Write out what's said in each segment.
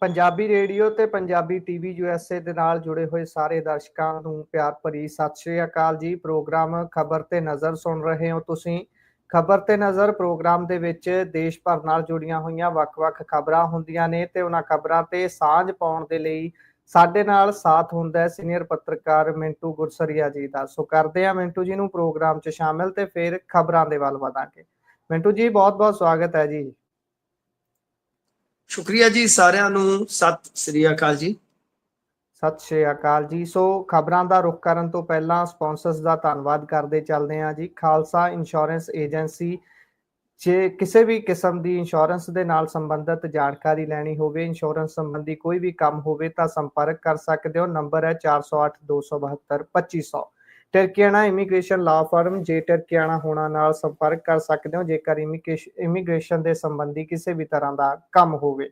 Punjabi radio ਤੇ Punjabi TV USA ਦੇ ਨਾਲ ਜੁੜੇ ਹੋਏ ਸਾਰੇ ਦਰਸ਼ਕਾਂ ਨੂੰ ਪਿਆਰ ਭਰੀ ਸਤਿ ਸ਼੍ਰੀ ਅਕਾਲ ਜੀ। ਪ੍ਰੋਗਰਾਮ ਖਬਰ ਤੇ ਨਜ਼ਰ ਸੁਣ ਰਹੇ ਹੋ ਤੁਸੀਂ। ਖਬਰ ਤੇ ਨਜ਼ਰ ਪ੍ਰੋਗਰਾਮ ਦੇ ਵਿੱਚ ਦੇਸ਼ ਭਰ ਨਾਲ ਜੁੜੀਆਂ ਹੋਈਆਂ ਵੱਖ-ਵੱਖ ਖਬਰਾਂ ਹੁੰਦੀਆਂ ਨੇ ਤੇ ਉਹਨਾਂ ਖਬਰਾਂ ਤੇ ਸਾਂਝ ਪਾਉਣ ਦੇ ਲਈ ਸਾਡੇ ਨਾਲ ਸਾਥ ਹੁੰਦਾ ਹੈ ਸੀਨੀਅਰ ਪੱਤਰਕਾਰ ਮਿੰਟੂ ਗੁਰਸਰੀਆ ਜੀ ਦਾ। ਸੋ ਕਰਦੇ ਆ ਮਿੰਟੂ ਜੀ ਨੂੰ ਪ੍ਰੋਗਰਾਮ 'ਚ ਸ਼ਾਮਿਲ ਤੇ ਫਿਰ ਖਬਰਾਂ ਦੇ ਵੱਲ ਵਧਾਂਗੇ। ਮਿੰਟੂ ਜੀ ਬਹੁਤ-ਬਹੁਤ ਸਵਾਗਤ ਹੈ ਜੀ। ਸ਼ੁਕਰੀਆ ਜੀ, ਸਾਰਿਆਂ ਨੂੰ ਸਤਿ ਸ੍ਰੀ ਅਕਾਲ ਜੀ। ਸਤਿ ਸ਼੍ਰੀ ਅਕਾਲ ਜੀ। ਸੋ ਖਬਰਾਂ ਦਾ ਰੁਖ ਕਰਨ ਤੋਂ ਪਹਿਲਾਂ ਸਪਾਂਸਰਸ ਦਾ ਧੰਨਵਾਦ ਕਰਦੇ ਚੱਲਦੇ ਹਾਂ ਜੀ। ਖਾਲਸਾ ਇੰਸ਼ੋਰੈਂਸ ਏਜੰਸੀ, ਜੇ ਕਿਸੇ ਵੀ ਕਿਸਮ ਦੀ ਇੰਸ਼ੋਰੈਂਸ ਦੇ ਨਾਲ ਸੰਬੰਧਿਤ ਜਾਣਕਾਰੀ ਲੈਣੀ ਹੋਵੇ, ਇੰਸ਼ੋਰੈਂਸ ਸੰਬੰਧੀ ਕੋਈ ਵੀ ਕੰਮ ਹੋਵੇ ਤਾਂ ਸੰਪਰਕ ਕਰ ਸਕਦੇ ਹੋ। ਨੰਬਰ ਹੈ 408 272 2500। ਟਰਕੀਆਣਾ ਇਮੀਗ੍ਰੇਸ਼ਨ ਲਾ ਫਰਮ, ਜੇ ਟਰਕੀਆਣਾ ਹੋਣਾ ਨਾਲ ਸੰਪਰਕ ਕਰ ਸਕਦੇ ਹੋ ਜੇਕਰ ਇਮੀਗ੍ਰੇਸ਼ਨ ਦੇ ਸੰਬੰਧੀ ਕਿਸੇ ਵੀ ਤਰ੍ਹਾਂ ਦਾ ਕੰਮ ਹੋਵੇ।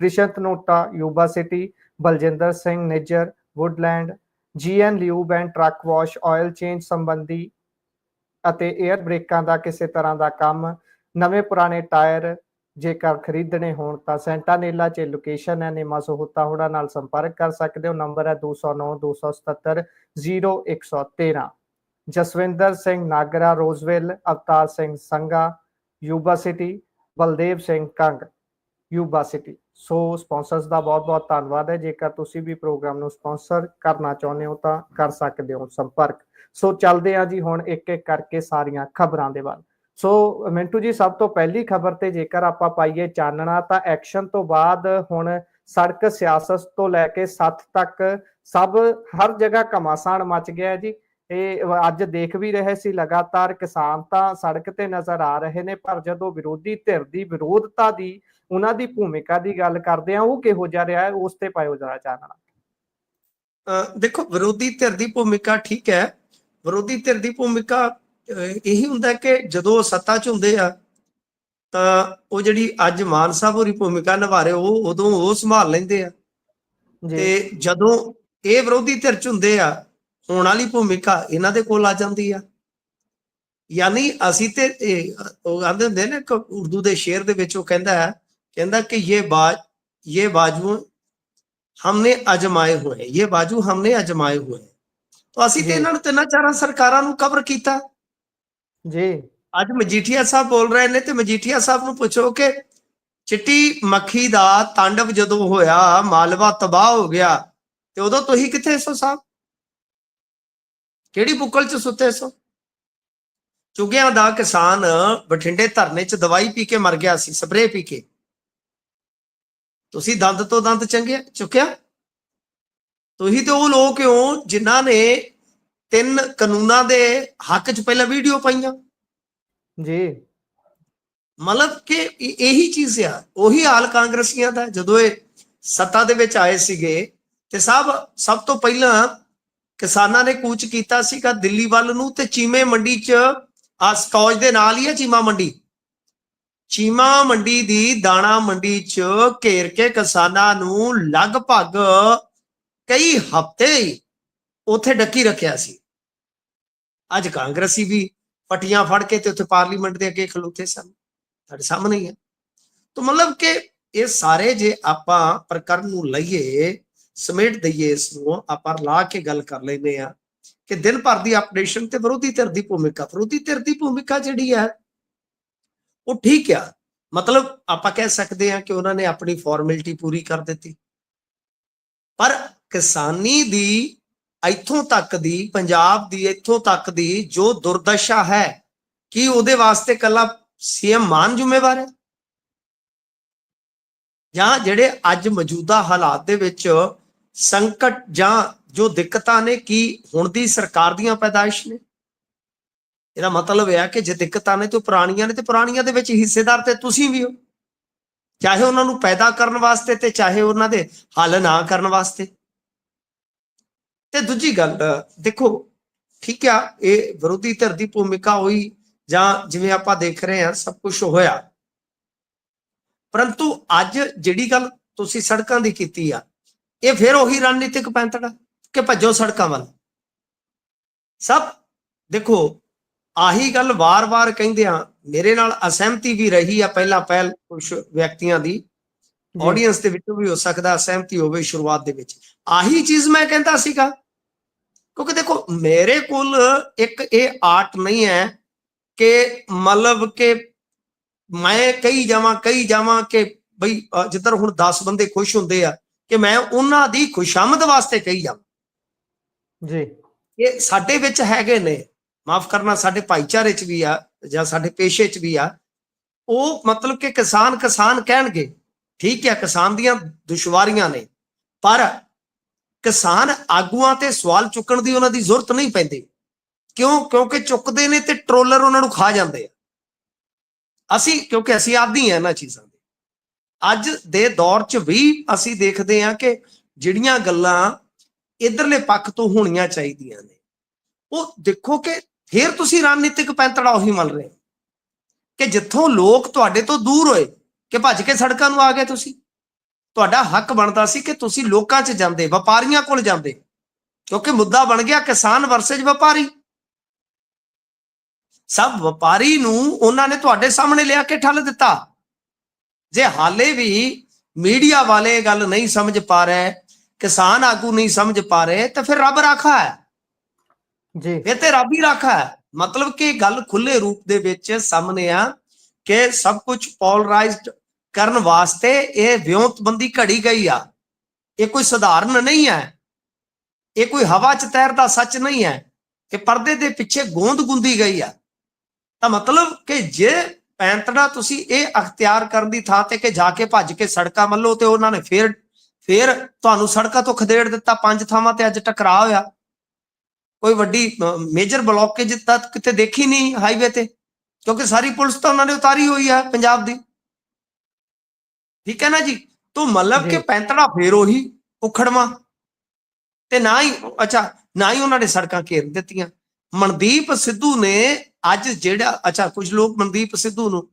Krishan Tanota, Yuba City, Baljinder Singh Nijjar, Woodland, GN lube and truck wash, oil change ਸੰਬੰਧੀ ਅਤੇ 에ਅਰ ਬ੍ਰੇਕਾਂ ਦਾ ਕਿਸੇ ਤਰ੍ਹਾਂ ਦਾ ਕੰਮ, ਨਵੇਂ ਪੁਰਾਣੇ ਟਾਇਰ ਜੇਕਰ ਖਰੀਦਣੇ ਹੋਣ ਤਾਂ ਸੈਂਟਾਨੇਲਾ 'ਚ ਲੋਕੇਸ਼ਨ ਹੈ, ਨੇਮਾ ਸਹੂਤਾ ਹੋਣਾ ਨਾਲ ਸੰਪਰਕ ਕਰ ਸਕਦੇ ਹੋ। ਨੰਬਰ ਹੈ 209 277 0113। Jaswinder Singh Nagra, Roseville, Avtar Singh Sangha, Yuba City, Baldev Singh Kang, Yuba City. So sponsors ਦਾ ਬਹੁਤ-ਬਹੁਤ ਧੰਨਵਾਦ ਹੈ। ਜੇਕਰ ਤੁਸੀਂ ਵੀ ਪ੍ਰੋਗਰਾਮ ਨੂੰ ਸਪਾਂਸਰ ਕਰਨਾ ਚਾਹੁੰਦੇ ਹੋ ਤਾਂ ਕਰ ਸਕਦੇ ਹੋ ਸੰਪਰਕ। ਸੋ ਚੱਲਦੇ ਆ ਜੀ ਹੁਣ ਇੱਕ-ਇੱਕ ਕਰਕੇ ਸਾਰੀਆਂ ਖਬਰਾਂ ਦੇ ਵੱਲ। ਸੋ ਮਿੰਟੂ ਜੀ, ਸਭ ਤੋਂ ਪਹਿਲੀ ਖਬਰ ਤੇ ਜੇਕਰ ਆਪਾਂ ਪਾਈਏ ਚਾਨਣਾ ਤਾਂ ਐਕਸ਼ਨ ਤੋਂ ਬਾਅਦ ਹੁਣ ਸੜਕ ਸਿਆਸਤ ਤੋਂ ਲੈ ਕੇ ਸੱਥ ਤੱਕ ਹਰ ਜਗ੍ਹਾ ਘਮਾਸਾਨ ਮਚ ਗਿਆ ਜੀ। ਇਹ ਅੱਜ ਦੇਖ ਵੀ ਰਹੇ ਸੀ, ਲਗਾਤਾਰ ਕਿਸਾਨ ਤਾਂ ਸੜਕ ਤੇ ਨਜ਼ਰ ਆ ਰਹੇ ਨੇ, ਪਰ ਜਦੋਂ ਵਿਰੋਧੀ ਧਿਰ ਦੀ ਵਿਰੋਧਤਾ ਦੀ, ਉਹਨਾਂ ਦੀ ਭੂਮਿਕਾ ਦੀ ਗੱਲ ਕਰਦੇ ਆ, ਉਹ ਕਿਹੋ ਜਿਹਾ ਰਿਹਾ ਹੈ, ਉਸ ਤੇ ਪਾਇਓ ਜਰਾ ਚਾਨਣਾ। ਦੇਖੋ, ਵਿਰੋਧੀ ਧਿਰ ਦੀ ਭੂਮਿਕਾ ਠੀਕ ਹੈ। ਵਿਰੋਧੀ ਧਿਰ ਦੀ ਭੂਮਿਕਾ ਇਹੀ ਹੁੰਦਾ ਕਿ ਜਦੋਂ ਸੱਤਾ 'ਚ ਹੁੰਦੇ ਆ ਤਾਂ ਉਹ ਜਿਹੜੀ ਅੱਜ ਮਾਨ ਸਾਹਿਬ ਹੋਰੀ ਭੂਮਿਕਾ ਨਿਭਾ ਰਹੇ ਉਹ ਉਦੋਂ ਉਹ ਸੰਭਾਲ ਲੈਂਦੇ ਆ, ਤੇ ਜਦੋਂ ਇਹ ਵਿਰੋਧੀ ਧਿਰ 'ਚ ਹੁੰਦੇ ਆ ਹੋਣ ਵਾਲੀ ਭੂਮਿਕਾ ਇਹਨਾਂ ਦੇ ਕੋਲ ਆ ਜਾਂਦੀ ਆ। ਯਾਨੀ ਅਸੀਂ ਤੇ ਉਹ ਆਂਦੇ ਹੁੰਦੇ ਨੇ ਉਰਦੂ ਦੇ ਸ਼ੇਰ ਦੇ ਵਿੱਚ, ਉਹ ਕਹਿੰਦਾ ਕਿ ये बाजू हमने अजमाए हुए, ये बाजू हमने अजमाए हुए। तो ਅਸੀਂ ਤੇ ਇਹਨਾਂ ਨੂੰ ਤਿੰਨਾਂ ਚਾਰਾਂ ਸਰਕਾਰਾਂ ਨੂੰ ਕਵਰ ਕੀਤਾ ਜੀ। ਅੱਜ ਮਜੀਠੀਆ ਸਾਹਿਬ ਬੋਲ ਰਹੇ ਨੇ ਤੇ ਮਜੀਠੀਆ ਸਾਹਿਬ ਨੂੰ ਪੁੱਛੋ ਕਿ ਚਿੱਟੀ ਮੱਖੀ ਦਾ ਤਾਂਡਵ ਜਦੋਂ ਹੋਇਆ, ਮਾਲਵਾ ਤਬਾਹ ਹੋ ਗਿਆ, ਤੇ ਉਦੋਂ ਤੁਸੀਂ ਕਿੱਥੇ ਸੋ ਸਾਹਿਬ? ਕਿਹੜੀ ਬੁੱਕਲ 'ਚ ਸੁੱਤੇ ਸੋ? ਚੁਗਿਆਂ ਦਾ ਕਿਸਾਨ ਬਠਿੰਡੇ ਧਰਨੇ 'ਚ ਦਵਾਈ ਪੀ ਕੇ ਮਰ ਗਿਆ ਸੀ, ਸਪਰੇਅ ਪੀ ਕੇ। ਤੁਸੀਂ ਦੰਦ ਤੋਂ ਦੰਦ ਚੁੱਕਿਆ? ਤੁਸੀਂ ਤੇ ਉਹ ਲੋਕ ਹੋ ਜਿਨ੍ਹਾਂ ਨੇ 3 ਕਾਨੂੰਨਾਂ ਦੇ ਹੱਕ 'ਚ ਪਹਿਲਾਂ ਵੀਡੀਓ ਪਾਈਆਂ ਜੀ। ਮਤਲਬ ਕਿ ਇਹੀ ਚੀਜ਼ ਆ। ਉਹੀ ਹਾਲ ਕਾਂਗਰਸੀਆਂ ਦਾ ਜਦੋਂ ਇਹ ਸੱਤਾ ਦੇ ਵਿੱਚ ਆਏ ਸੀਗੇ ਤੇ ਸਭ ਤੋਂ ਪਹਿਲਾਂ ਕਿਸਾਨਾਂ ਨੇ ਕੂਚ ਕੀਤਾ ਸੀਗਾ ਦਿੱਲੀ ਵੱਲ ਨੂੰ, ਤੇ ਚੀਮੇ ਮੰਡੀ 'ਚ ਆ ਸਕੌਜ ਦੇ ਨਾਲ ਹੀ ਹੈ ਚੀਮਾ ਮੰਡੀ, ਚੀਮਾ ਮੰਡੀ ਦੀ ਦਾਣਾ ਮੰਡੀ 'ਚ ਘੇਰ ਕੇ ਕਿਸਾਨਾਂ ਨੂੰ ਲਗਭਗ ਕਈ ਹਫ਼ਤੇ ਉੱਥੇ ਡੱਕੀ ਰੱਖਿਆ ਸੀ। ਅੱਜ ਕਾਂਗਰਸੀ ਵੀ ਪੱਟੀਆਂ ਫੜ ਕੇ ਤੇ ਉੱਥੇ ਪਾਰਲੀਮੈਂਟ ਦੇ ਅੱਗੇ ਖਲੋਤੇ ਸਨ, ਤੁਹਾਡੇ ਸਾਹਮਣੇ ਹੀ ਹੈ। ਤਾਂ ਮਤਲਬ ਕਿ ਇਹ ਸਾਰੇ ਜੇ ਆਪਾਂ ਪ੍ਰਕਰਨ ਨੂੰ ਲਈਏ, ਸਮੇਟ ਦਈਏ, ਇਸ ਨੂੰ ਆਪਾਂ ਲਾ ਕੇ ਗੱਲ ਕਰ ਲੈਂਦੇ ਆ ਕਿ ਦਿਨ ਭਰ ਦੀ ਅਪਡੇਸ਼ਨ ਤੇ ਵਿਰੋਧੀ ਧਿਰ ਦੀ ਭੂਮਿਕਾ। ਵਿਰੋਧੀ ਧਿਰ ਦੀ ਭੂਮਿਕਾ ਜਿਹੜੀ ਹੈ ਉਹ ਠੀਕ ਆ, ਮਤਲਬ ਆਪਾਂ ਕਹਿ ਸਕਦੇ ਹਾਂ ਕਿ ਉਹਨਾਂ ਨੇ ਆਪਣੀ ਫਾਰਮੈਲਿਟੀ ਪੂਰੀ ਕਰ ਦਿੱਤੀ, ਪਰ ਕਿਸਾਨੀ ਦੀ ਇੱਥੋਂ ਤੱਕ ਦੀ, ਪੰਜਾਬ ਦੀ ਇੱਥੋਂ ਤੱਕ ਦੀ ਜੋ ਦੁਰਦਸ਼ਾ ਹੈ, ਕੀ ਉਹਦੇ ਵਾਸਤੇ ਕੱਲਾ CM ਮਾਨ ਜ਼ਿੰਮੇਵਾਰ ਹੈ? ਜਾਂ ਜਿਹੜੇ ਅੱਜ ਮੌਜੂਦਾ ਹਾਲਾਤ ਦੇ ਵਿੱਚ ਸੰਕਟ ਜਾਂ ਜੋ ਦਿੱਕਤਾਂ ਨੇ, ਕੀ ਹੁਣ ਦੀ ਸਰਕਾਰ ਦੀਆਂ ਪੈਦਾਇਸ਼ ਨੇ? ਇਹਦਾ ਮਤਲਬ ਇਹ ਹੈ ਕਿ ਜੇ ਦਿੱਕਤਾਂ ਨੇ ਤੇ ਪੁਰਾਣੀਆਂ ਨੇ, ਤੇ ਪੁਰਾਣੀਆਂ ਦੇ ਵਿੱਚ ਹਿੱਸੇਦਾਰ ਤੇ ਤੁਸੀਂ ਵੀ ਹੋ, ਚਾਹੇ ਉਹਨਾਂ ਨੂੰ ਪੈਦਾ ਕਰਨ ਵਾਸਤੇ ਤੇ ਚਾਹੇ ਉਹਨਾਂ ਦੇ ਹੱਲ ਨਾ ਕਰਨ ਵਾਸਤੇ। ਤੇ ਦੂਜੀ ਗੱਲ ਦੇਖੋ, ਠੀਕ ਆ, ਇਹ ਵਿਰੋਧੀ ਧਿਰ ਦੀ ਭੂਮਿਕਾ ਹੋਈ ਜਾਂ ਜਿਵੇਂ ਆਪਾਂ ਦੇਖ ਰਹੇ ਹਾਂ ਸਭ ਕੁਝ ਹੋਇਆ, ਪਰੰਤੂ ਅੱਜ ਜਿਹੜੀ ਗੱਲ ਤੁਸੀਂ ਸੜਕਾਂ ਦੀ ਕੀਤੀ ਆ, ਇਹ ਫਿਰ ਉਹੀ ਰਣਨੀਤਿਕ ਪੈਂਤੜਾ ਕਿ ਭੱਜੋ ਸੜਕਾਂ ਵੱਲ। ਸਭ ਦੇਖੋ ਆਹੀ ਗੱਲ ਵਾਰ-ਵਾਰ ਕਹਿੰਦੇ ਆ, ਮੇਰੇ ਨਾਲ ਅਸਹਿਮਤੀ ਵੀ ਰਹੀ ਆ ਪਹਿਲਾਂ ਕੁਝ ਵਿਅਕਤੀਆਂ ਦੀ, ਆਡੀਅנס ਦੇ ਵਿੱਚੋਂ ਵੀ ਹੋ ਸਕਦਾ ਅਸਹਿਮਤੀ ਹੋਵੇ ਸ਼ੁਰੂਆਤ ਦੇ ਵਿੱਚ। ਆਹੀ ਚੀਜ਼ ਮੈਂ ਕਹਿੰਦਾ ਸੀਗਾ, ਕਿਉਂਕਿ ਦੇਖੋ ਮੇਰੇ ਕੋਲ ਇੱਕ ਇਹ ਆਰਟ ਨਹੀਂ ਹੈ ਕਿ ਮਤਲਬ ਕਿ ਮੈਂ ਕਹੀ ਜਾਵਾਂ ਕਿ ਬਈ ਜਿੱਧਰ ਹੁਣ 10 ਬੰਦੇ ਖੁਸ਼ ਹੁੰਦੇ ਆ ਕਿ ਮੈਂ ਉਹਨਾਂ ਦੀ ਖੁਸ਼ਾਮਦ ਵਾਸਤੇ ਕਹੀ ਜਾਵਾਂ ਜੀ। ਇਹ ਸਾਡੇ ਵਿੱਚ ਹੈਗੇ ਨੇ, ਮਾਫ ਕਰਨਾ, ਸਾਡੇ ਭਾਈਚਾਰੇ ਚ ਵੀ ਆ ਜਾਂ ਸਾਡੇ ਪੇਸ਼ੇ ਚ ਵੀ ਆ। ਉਹ ਮਤਲਬ ਕਿ ਕਿਸਾਨ ਕਹਿਣਗੇ, ਠੀਕ ਹੈ ਕਿਸਾਨ ਦੀਆਂ ਦੁਸ਼ਵਾਰੀਆਂ ਨੇ, ਪਰ ਕਿਸਾਨ ਆਗੂਆਂ ਤੇ ਸਵਾਲ ਚੁੱਕਣ ਦੀ ਉਹਨਾਂ ਦੀ ਜ਼ਰੂਰਤ ਨਹੀਂ ਪੈਂਦੀ। ਕਿਉਂਕਿ ਚੁੱਕਦੇ ਨੇ ਤੇ ਟਰੋਲਰ ਉਹਨਾਂ ਨੂੰ ਖਾ ਜਾਂਦੇ ਆ। ਕਿਉਂਕਿ ਅਸੀਂ ਆਦੀ ਆ ਇਹਨਾਂ ਚੀਜ਼ਾਂ ਦੇ। ਅੱਜ ਦੇ ਦੌਰ 'ਚ ਵੀ ਅਸੀਂ ਦੇਖਦੇ ਹਾਂ ਕਿ ਜਿਹੜੀਆਂ ਗੱਲਾਂ ਇਧਰਲੇ ਪੱਖ ਤੋਂ ਹੋਣੀਆਂ ਚਾਹੀਦੀਆਂ ਨੇ, ਉਹ ਦੇਖੋ ਕਿ ਫਿਰ ਤੁਸੀਂ ਰਣਨੀਤਿਕ ਪੈਂਤੜਾ ਉਹੀ ਮਲ ਰਹੇ ਕਿ ਜਿੱਥੋਂ ਲੋਕ ਤੁਹਾਡੇ ਤੋਂ ਦੂਰ ਹੋਏ ਕਿ ਭੱਜ ਕੇ ਸੜਕਾਂ ਨੂੰ ਆ ਗਏ। ਤੁਹਾਡਾ ਹੱਕ ਬਣਦਾ ਸੀ ਕਿ ਤੁਸੀਂ ਲੋਕਾਂ 'ਚ ਜਾਂਦੇ, ਵਪਾਰੀਆਂ ਕੋਲ ਜਾਂਦੇ, ਕਿਉਂਕਿ ਮੁੱਦਾ ਬਣ ਗਿਆ ਕਿਸਾਨ ਵਰਸੇਜ ਵਪਾਰੀ। ਸਭ ਵਪਾਰੀ ਨੂੰ ਉਹਨਾਂ ਨੇ ਤੁਹਾਡੇ ਸਾਹਮਣੇ ਲਿਆ ਕੇ ਠੱਲ ਦਿੱਤਾ। ਜੇ ਹਾਲੇ ਵੀ ਮੀਡੀਆ ਵਾਲੇ ਗੱਲ ਨਹੀਂ ਸਮਝ ਪਾ ਰਹੇ, ਕਿਸਾਨ ਆਗੂ ਨਹੀਂ ਸਮਝ ਪਾ ਰਹੇ, ਤਾਂ ਫਿਰ ਰੱਬ ਰਾਖਾ ਹੈ ਜੀ, ਫਿਰ ਤੇ ਰੱਬ ਹੀ ਰਾਖਾ ਹੈ। ਮਤਲਬ ਕਿ ਗੱਲ ਖੁੱਲੇ ਰੂਪ ਦੇ ਵਿੱਚ ਸਾਹਮਣੇ ਆ ਕਿ ਸਭ ਕੁਝ ਪੋਲਰਾਈਜ਼ਡ ਕਰਨ ਵਾਸਤੇ ਇਹ ਵਿਉਂਤਬੰਦੀ ਘੜੀ ਗਈ ਆ। ਇਹ ਕੋਈ ਸਧਾਰਨ ਨਹੀਂ ਹੈ, ਇਹ ਕੋਈ ਹਵਾ 'ਚ ਤੈਰਦਾ ਸੱਚ ਨਹੀਂ ਹੈ ਕਿ ਪਰਦੇ ਦੇ ਪਿੱਛੇ ਗੋਂਦ ਗੁੰਦੀ ਗਈ ਆ। ਤਾਂ ਮਤਲਬ ਕਿ ਜੇ ਪੈਂਤੜਾ ਤੁਸੀਂ ਇਹ ਅਖਤਿਆਰ ਕਰਨ ਦੀ ਥਾਂ ਤੇ ਕਿ ਜਾ ਕੇ ਭੱਜ ਕੇ ਸੜਕਾਂ ਮੱਲੋ, ਤੇ ਉਹਨਾਂ ਨੇ ਫਿਰ ਤੁਹਾਨੂੰ ਸੜਕਾਂ ਤੋਂ ਖਦੇੜ ਦਿੱਤਾ। 5 ਥਾਵਾਂ ਤੇ ਅੱਜ ਟਕਰਾਅ ਹੋਇਆ, ਕੋਈ ਵੱਡੀ ਮੇਜਰ ਬਲੌਕੇਜ ਤੱਕ ਕਿਤੇ ਦੇਖੀ ਨਹੀਂ ਹਾਈਵੇ ਤੇ, ਕਿਉਂਕਿ ਸਾਰੀ ਪੁਲਿਸ ਤਾਂ ਉਹਨਾਂ ਨੇ ਉਤਾਰੀ ਹੋਈ ਹੈ ਪੰਜਾਬ ਦੀ, ਠੀਕ ਹੈ ਨਾ ਜੀ। ਤੋਂ ਮਤਲਬ ਕਿ ਪੈਂਤੜਾ ਫੇਰ ਉਹੀ ਉਖੜਵਾ, ਤੇ ਨਾ ਹੀ ਉਹਨਾਂ ਨੇ ਸੜਕਾਂ ਘੇਰ ਦਿੱਤੀਆਂ। ਮਨਦੀਪ ਸਿੱਧੂ ਨੇ ਅੱਜ ਜਿਹੜਾ ਕੁਝ ਲੋਕ ਮਨਦੀਪ ਸਿੱਧੂ ਨੂੰ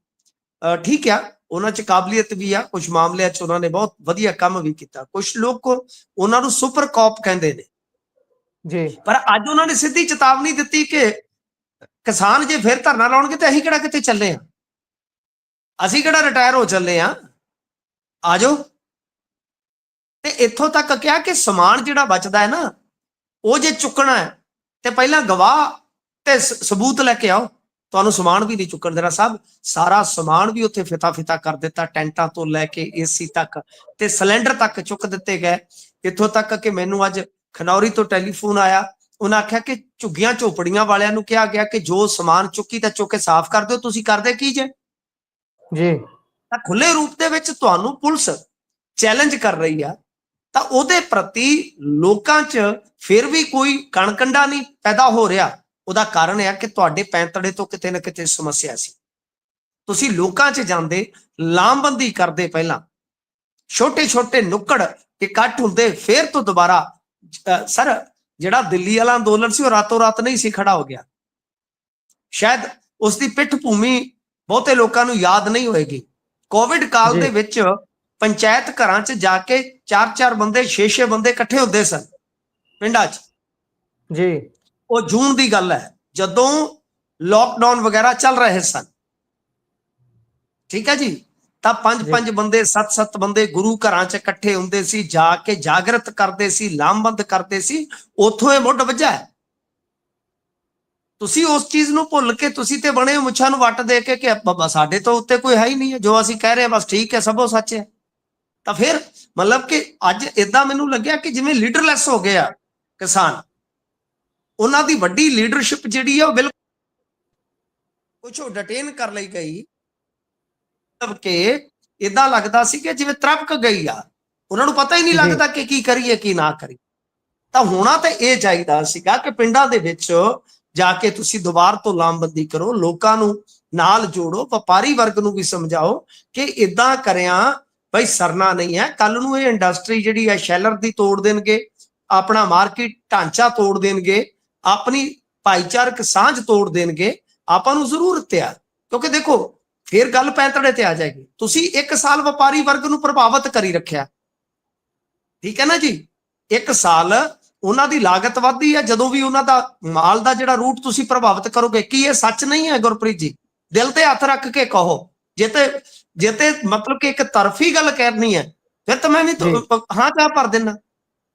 ਠੀਕ ਆ, ਉਹਨਾਂ 'ਚ ਕਾਬਲੀਅਤ ਵੀ ਆ, ਕੁਝ ਮਾਮਲਿਆਂ 'ਚ ਉਹਨਾਂ ਨੇ ਬਹੁਤ ਵਧੀਆ ਕੰਮ ਵੀ ਕੀਤਾ। ਕੁਝ ਲੋਕ ਉਹਨਾਂ ਨੂੰ ਸੁਪਰ ਕੌਪ ਕਹਿੰਦੇ ਨੇ ਜੀ, ਪਰ ਅੱਜ ਉਹਨਾਂ ਨੇ ਸਿੱਧੀ ਚੇਤਾਵਨੀ ਦਿੱਤੀ ਕਿ ਕਿਸਾਨ ਜੇ ਫਿਰ ਧਰਨਾ ਲਾਉਣਗੇ ਤੇ ਅਸੀਂ ਕਿਹੜਾ ਕਿਤੇ ਚੱਲੇ ਆ, ਅਸੀਂ ਕਿਹੜਾ ਰਿਟਾਇਰ ਹੋ ਚੱਲੇ ਆ, ਆ ਜਾਓ। ਤੇ ਇੱਥੋਂ ਤੱਕ ਕਿਹਾ ਕਿ ਸਮਾਨ ਜਿਹੜਾ ਬਚਦਾ ਹੈ ਨਾ, ਉਹ ਜੇ ਚੁੱਕਣਾ ਹੈ ਤੇ ਪਹਿਲਾਂ ਗਵਾਹ ਤੇ ਸਬੂਤ ਲੈ ਕੇ ਆਓ, ਤੁਹਾਨੂੰ ਸਮਾਨ ਵੀ ਨਹੀਂ ਚੁੱਕਣ ਦੇਣਾ। ਸਾਰਾ ਸਮਾਨ ਵੀ ਉੱਥੇ ਫਿਤਾ ਕਰ ਦਿੱਤਾ, ਟੈਂਟਾਂ ਤੋਂ ਲੈ ਕੇ ਏਸੀ ਤੱਕ ਤੇ ਸਿਲੰਡਰ ਤੱਕ ਚੁੱਕ ਦਿੱਤੇ ਗਏ। ਇੱਥੋਂ ਤੱਕ ਕਿ ਮੈਨੂੰ ਅੱਜ ਖਨੌਰੀ ਤੋਂ ਟੈਲੀਫੋਨ ਆਇਆ, ਉਹਨਾਂ ਆਖਿਆ ਕਿ ਝੁੱਗੀਆਂ ਝੋਪੜੀਆਂ ਵਾਲਿਆਂ ਨੂੰ ਕਿਹਾ ਗਿਆ ਕਿ ਜੋ ਸਮਾਨ ਚੁੱਕੀ ਤਾਂ ਚੁੱਕ ਕੇ ਸਾਫ਼ ਕਰ ਦਿਓ, ਤੁਸੀਂ ਕਰਦੇ ਕੀ ਜੇ ਜੀ। ਤਾਂ ਖੁੱਲੇ ਰੂਪ ਦੇ ਵਿੱਚ ਤੁਹਾਨੂੰ ਪੁਲਿਸ ਚੈਲੰਜ ਕਰ ਰਹੀ ਆ, ਤਾਂ ਉਹਦੇ ਪ੍ਰਤੀ ਲੋਕਾਂ 'ਚ ਫਿਰ ਵੀ ਕੋਈ ਕਣਕੰਡਾ ਨਹੀਂ ਪੈਦਾ ਹੋ ਰਿਹਾ। ਉਹਦਾ ਕਾਰਨ ਹੈ ਕਿ ਤੁਹਾਡੇ ਪੈਂਤੜੇ ਤੋਂ ਕਿਤੇ ਨਾ ਕਿਤੇ ਸਮੱਸਿਆ ਸੀ। ਤੁਸੀਂ ਲੋਕਾਂ 'ਚ ਜਾਂਦੇ, ਲਾਮਬੰਦੀ ਕਰਦੇ, ਪਹਿਲਾਂ ਛੋਟੇ ਨੁੱਕੜ ਇਕੱਠ ਹੁੰਦੇ, ਫਿਰ ਤੋਂ ਦੁਬਾਰਾ ਸਰ ਜਿਹੜਾ ਦਿੱਲੀ ਵਾਲਾ ਅੰਦੋਲਨ ਸੀ ਉਹ ਰਾਤੋਂ ਰਾਤ ਨਹੀਂ ਸੀ ਖੜਾ ਹੋ ਗਿਆ। ਸ਼ਾਇਦ ਉਸ ਦੀ ਪਿੱਠ ਭੂਮੀ ਬਹੁਤੇ ਲੋਕਾਂ ਨੂੰ ਯਾਦ ਨਹੀਂ ਹੋਏਗੀ। ਕੋਵਿਡ ਕਾਲ ਦੇ ਵਿੱਚ ਪੰਚਾਇਤ ਘਰਾਂ 'ਚ ਜਾ ਕੇ 4-4 ਬੰਦੇ 6-6 ਬੰਦੇ ਇਕੱਠੇ ਹੁੰਦੇ ਸਨ ਪਿੰਡਾਂ 'ਚ ਜੀ। ਉਹ ਜੂਨ ਦੀ ਗੱਲ ਹੈ, ਜਦੋਂ ਲੋਕਡਾਊਨ ਵਗੈਰਾ ਚੱਲ ਰਹੇ ਸਨ, ਠੀਕ ਹੈ ਜੀ। ਤਾਂ 5-5 ਬੰਦੇ 7-7 ਬੰਦੇ ਗੁਰੂ ਘਰਾਂ 'ਚ ਇਕੱਠੇ ਹੁੰਦੇ ਸੀ, ਜਾ ਕੇ ਜਾਗਰਤ ਕਰਦੇ ਸੀ, ਲਾਮਬੰਦ ਕਰਦੇ ਸੀ। ਉੱਥੋਂ ਇਹ ਮੁੱਢ ਵੱਜਾ। ਤੁਸੀਂ ਉਸ ਚੀਜ਼ ਨੂੰ ਭੁੱਲ ਕੇ ਤੁਸੀਂ ਤੇ ਬਣੇ ਮੁੱਛਾਂ ਨੂੰ ਵੱਟ ਦੇ ਕੇ ਕਿ ਬਾਬਾ ਸਾਡੇ ਤੋਂ ਉੱਤੇ ਕੋਈ ਹੈ ਹੀ ਨਹੀਂ ਹੈ, ਜੋ ਅਸੀਂ ਕਹਿ ਰਹੇ ਹਾਂ ਬਸ ਠੀਕ ਹੈ, ਸਭੋ ਸੱਚ ਹੈ। ਤਾਂ ਫਿਰ ਮਤਲਬ ਕਿ ਅੱਜ ਏਦਾਂ ਮੈਨੂੰ ਲੱਗਿਆ ਕਿ ਜਿਵੇਂ ਲੀਡਰਲੈਸ ਹੋ ਗਏ ਆ ਕਿਸਾਨ। ਉਹਨਾਂ ਦੀ ਵੱਡੀ ਲੀਡਰਸ਼ਿਪ ਜਿਹੜੀ ਆ ਉਹ ਬਿਲਕੁਲ ਕੁਛ ਡਿਟੇਨ ਕਰ ਲਈ ਗਈ, ਕਿ ਏਦਾਂ ਲੱਗਦਾ ਸੀ ਕਿ ਜਿਵੇਂ ਤਰਪਕ ਗਈ ਆ, ਉਹਨਾਂ ਨੂੰ ਪਤਾ ਹੀ ਨਹੀਂ ਲੱਗਦਾ ਕਿ ਕੀ ਕਰੀਏ ਕੀ ਨਾ ਕਰੀਏ। ਤਾਂ ਹੋਣਾ ਤਾਂ ਇਹ ਚਾਹੀਦਾ ਸੀਗਾ ਕਿ ਪਿੰਡਾਂ ਦੇ ਵਿੱਚ ਜਾ ਕੇ ਤੁਸੀਂ ਦੁਬਾਰਾ ਤੋਂ ਲਾਮਬੰਦੀ ਕਰੋ, ਲੋਕਾਂ ਨੂੰ ਨਾਲ ਜੋੜੋ, ਵਪਾਰੀ ਵਰਗ ਨੂੰ ਵੀ ਸਮਝਾਓ ਕਿ ਇਦਾਂ ਕਰਿਆ ਬਈ ਸਰਨਾ ਨਹੀਂ ਹੈ। ਕੱਲ ਨੂੰ ਇਹ ਇੰਡਸਟਰੀ ਜਿਹੜੀ ਹੈ ਸ਼ੈਲਰ ਦੀ ਤੋੜ ਦੇਣਗੇ, ਆਪਣਾ ਮਾਰਕੀਟ ਢਾਂਚਾ ਤੋੜ ਦੇਣਗੇ, ਆਪਣੀ ਭਾਈਚਾਰਕ ਸਾਂਝ ਤੋੜ ਦੇਣਗੇ। ਆਪਾਂ ਨੂੰ ਜ਼ਰੂਰਤ ਆ, ਕਿਉਂਕਿ ਦੇਖੋ ਫਿਰ ਗੱਲ ਪੈਂਤੜੇ ਤੇ ਆ ਜਾਏਗੀ। ਤੁਸੀਂ 1 ਸਾਲ ਵਪਾਰੀ ਵਰਗ ਨੂੰ ਪ੍ਰਭਾਵਿਤ ਕਰੀ ਰੱਖਿਆ, ਠੀਕ ਹੈ ਨਾ ਜੀ। 1 ਸਾਲ ਉਹਨਾਂ ਦੀ ਲਾਗਤ ਵੱਧਦੀ ਹੈ, ਜਦੋਂ ਵੀ ਉਹਨਾਂ ਦਾ ਮਾਲ ਦਾ ਜਿਹੜਾ ਰੂਟ ਤੁਸੀਂ ਪ੍ਰਭਾਵਿਤ ਕਰੋਗੇ। ਕੀ ਇਹ ਸੱਚ ਨਹੀਂ ਹੈ ਗੁਰਪ੍ਰੀਤ ਜੀ? ਦਿਲ ਤੇ ਹੱਥ ਰੱਖ ਕੇ ਕਹੋ। ਜੇ ਤੇ ਮਤਲਬ ਕਿ ਇੱਕ ਤਰਫੀ ਗੱਲ ਕਰਨੀ ਹੈ, ਫਿਰ ਤਾਂ ਮੈਂ ਵੀ ਹਾਂ ਜਾਂ ਭਰ ਦੇਣਾ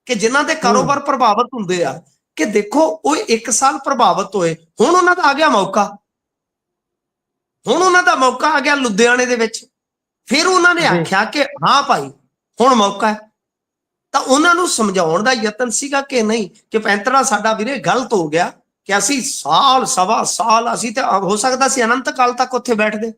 ਕਿ ਜਿਨ੍ਹਾਂ ਦੇ ਕਾਰੋਬਾਰ ਪ੍ਰਭਾਵਿਤ ਹੁੰਦੇ ਆ, ਕਿ ਦੇਖੋ ਉਹ 1 ਸਾਲ ਪ੍ਰਭਾਵਿਤ ਹੋਏ, ਹੁਣ ਉਹਨਾਂ ਦਾ ਆ ਗਿਆ ਮੌਕਾ। ਹੁਣ ਉਹਨਾਂ ਦਾ ਮੌਕਾ ਆ ਗਿਆ ਲੁਧਿਆਣੇ ਦੇ ਵਿੱਚ। ਫਿਰ ਉਹਨਾਂ ਨੇ ਆਖਿਆ ਕਿ ਹਾਂ ਭਾਈ ਹੁਣ ਮੌਕਾ ਹੈ। ਤਾਂ ਉਹਨਾਂ ਨੂੰ ਸਮਝਾਉਣ ਦਾ ਯਤਨ ਸੀਗਾ ਕਿ ਨਹੀਂ, ਕਿ ਪੈਂਤੜਾ ਸਾਡਾ ਵੀਰੇ ਗਲਤ ਹੋ ਗਿਆ, ਕਿ ਅਸੀਂ ਸਾਲ ਸਵਾ ਸਾਲ, ਅਸੀਂ ਤਾਂ ਹੋ ਸਕਦਾ ਸੀ ਅਨੰਤ ਕਾਲ ਤੱਕ ਉੱਥੇ ਬੈਠਦੇ।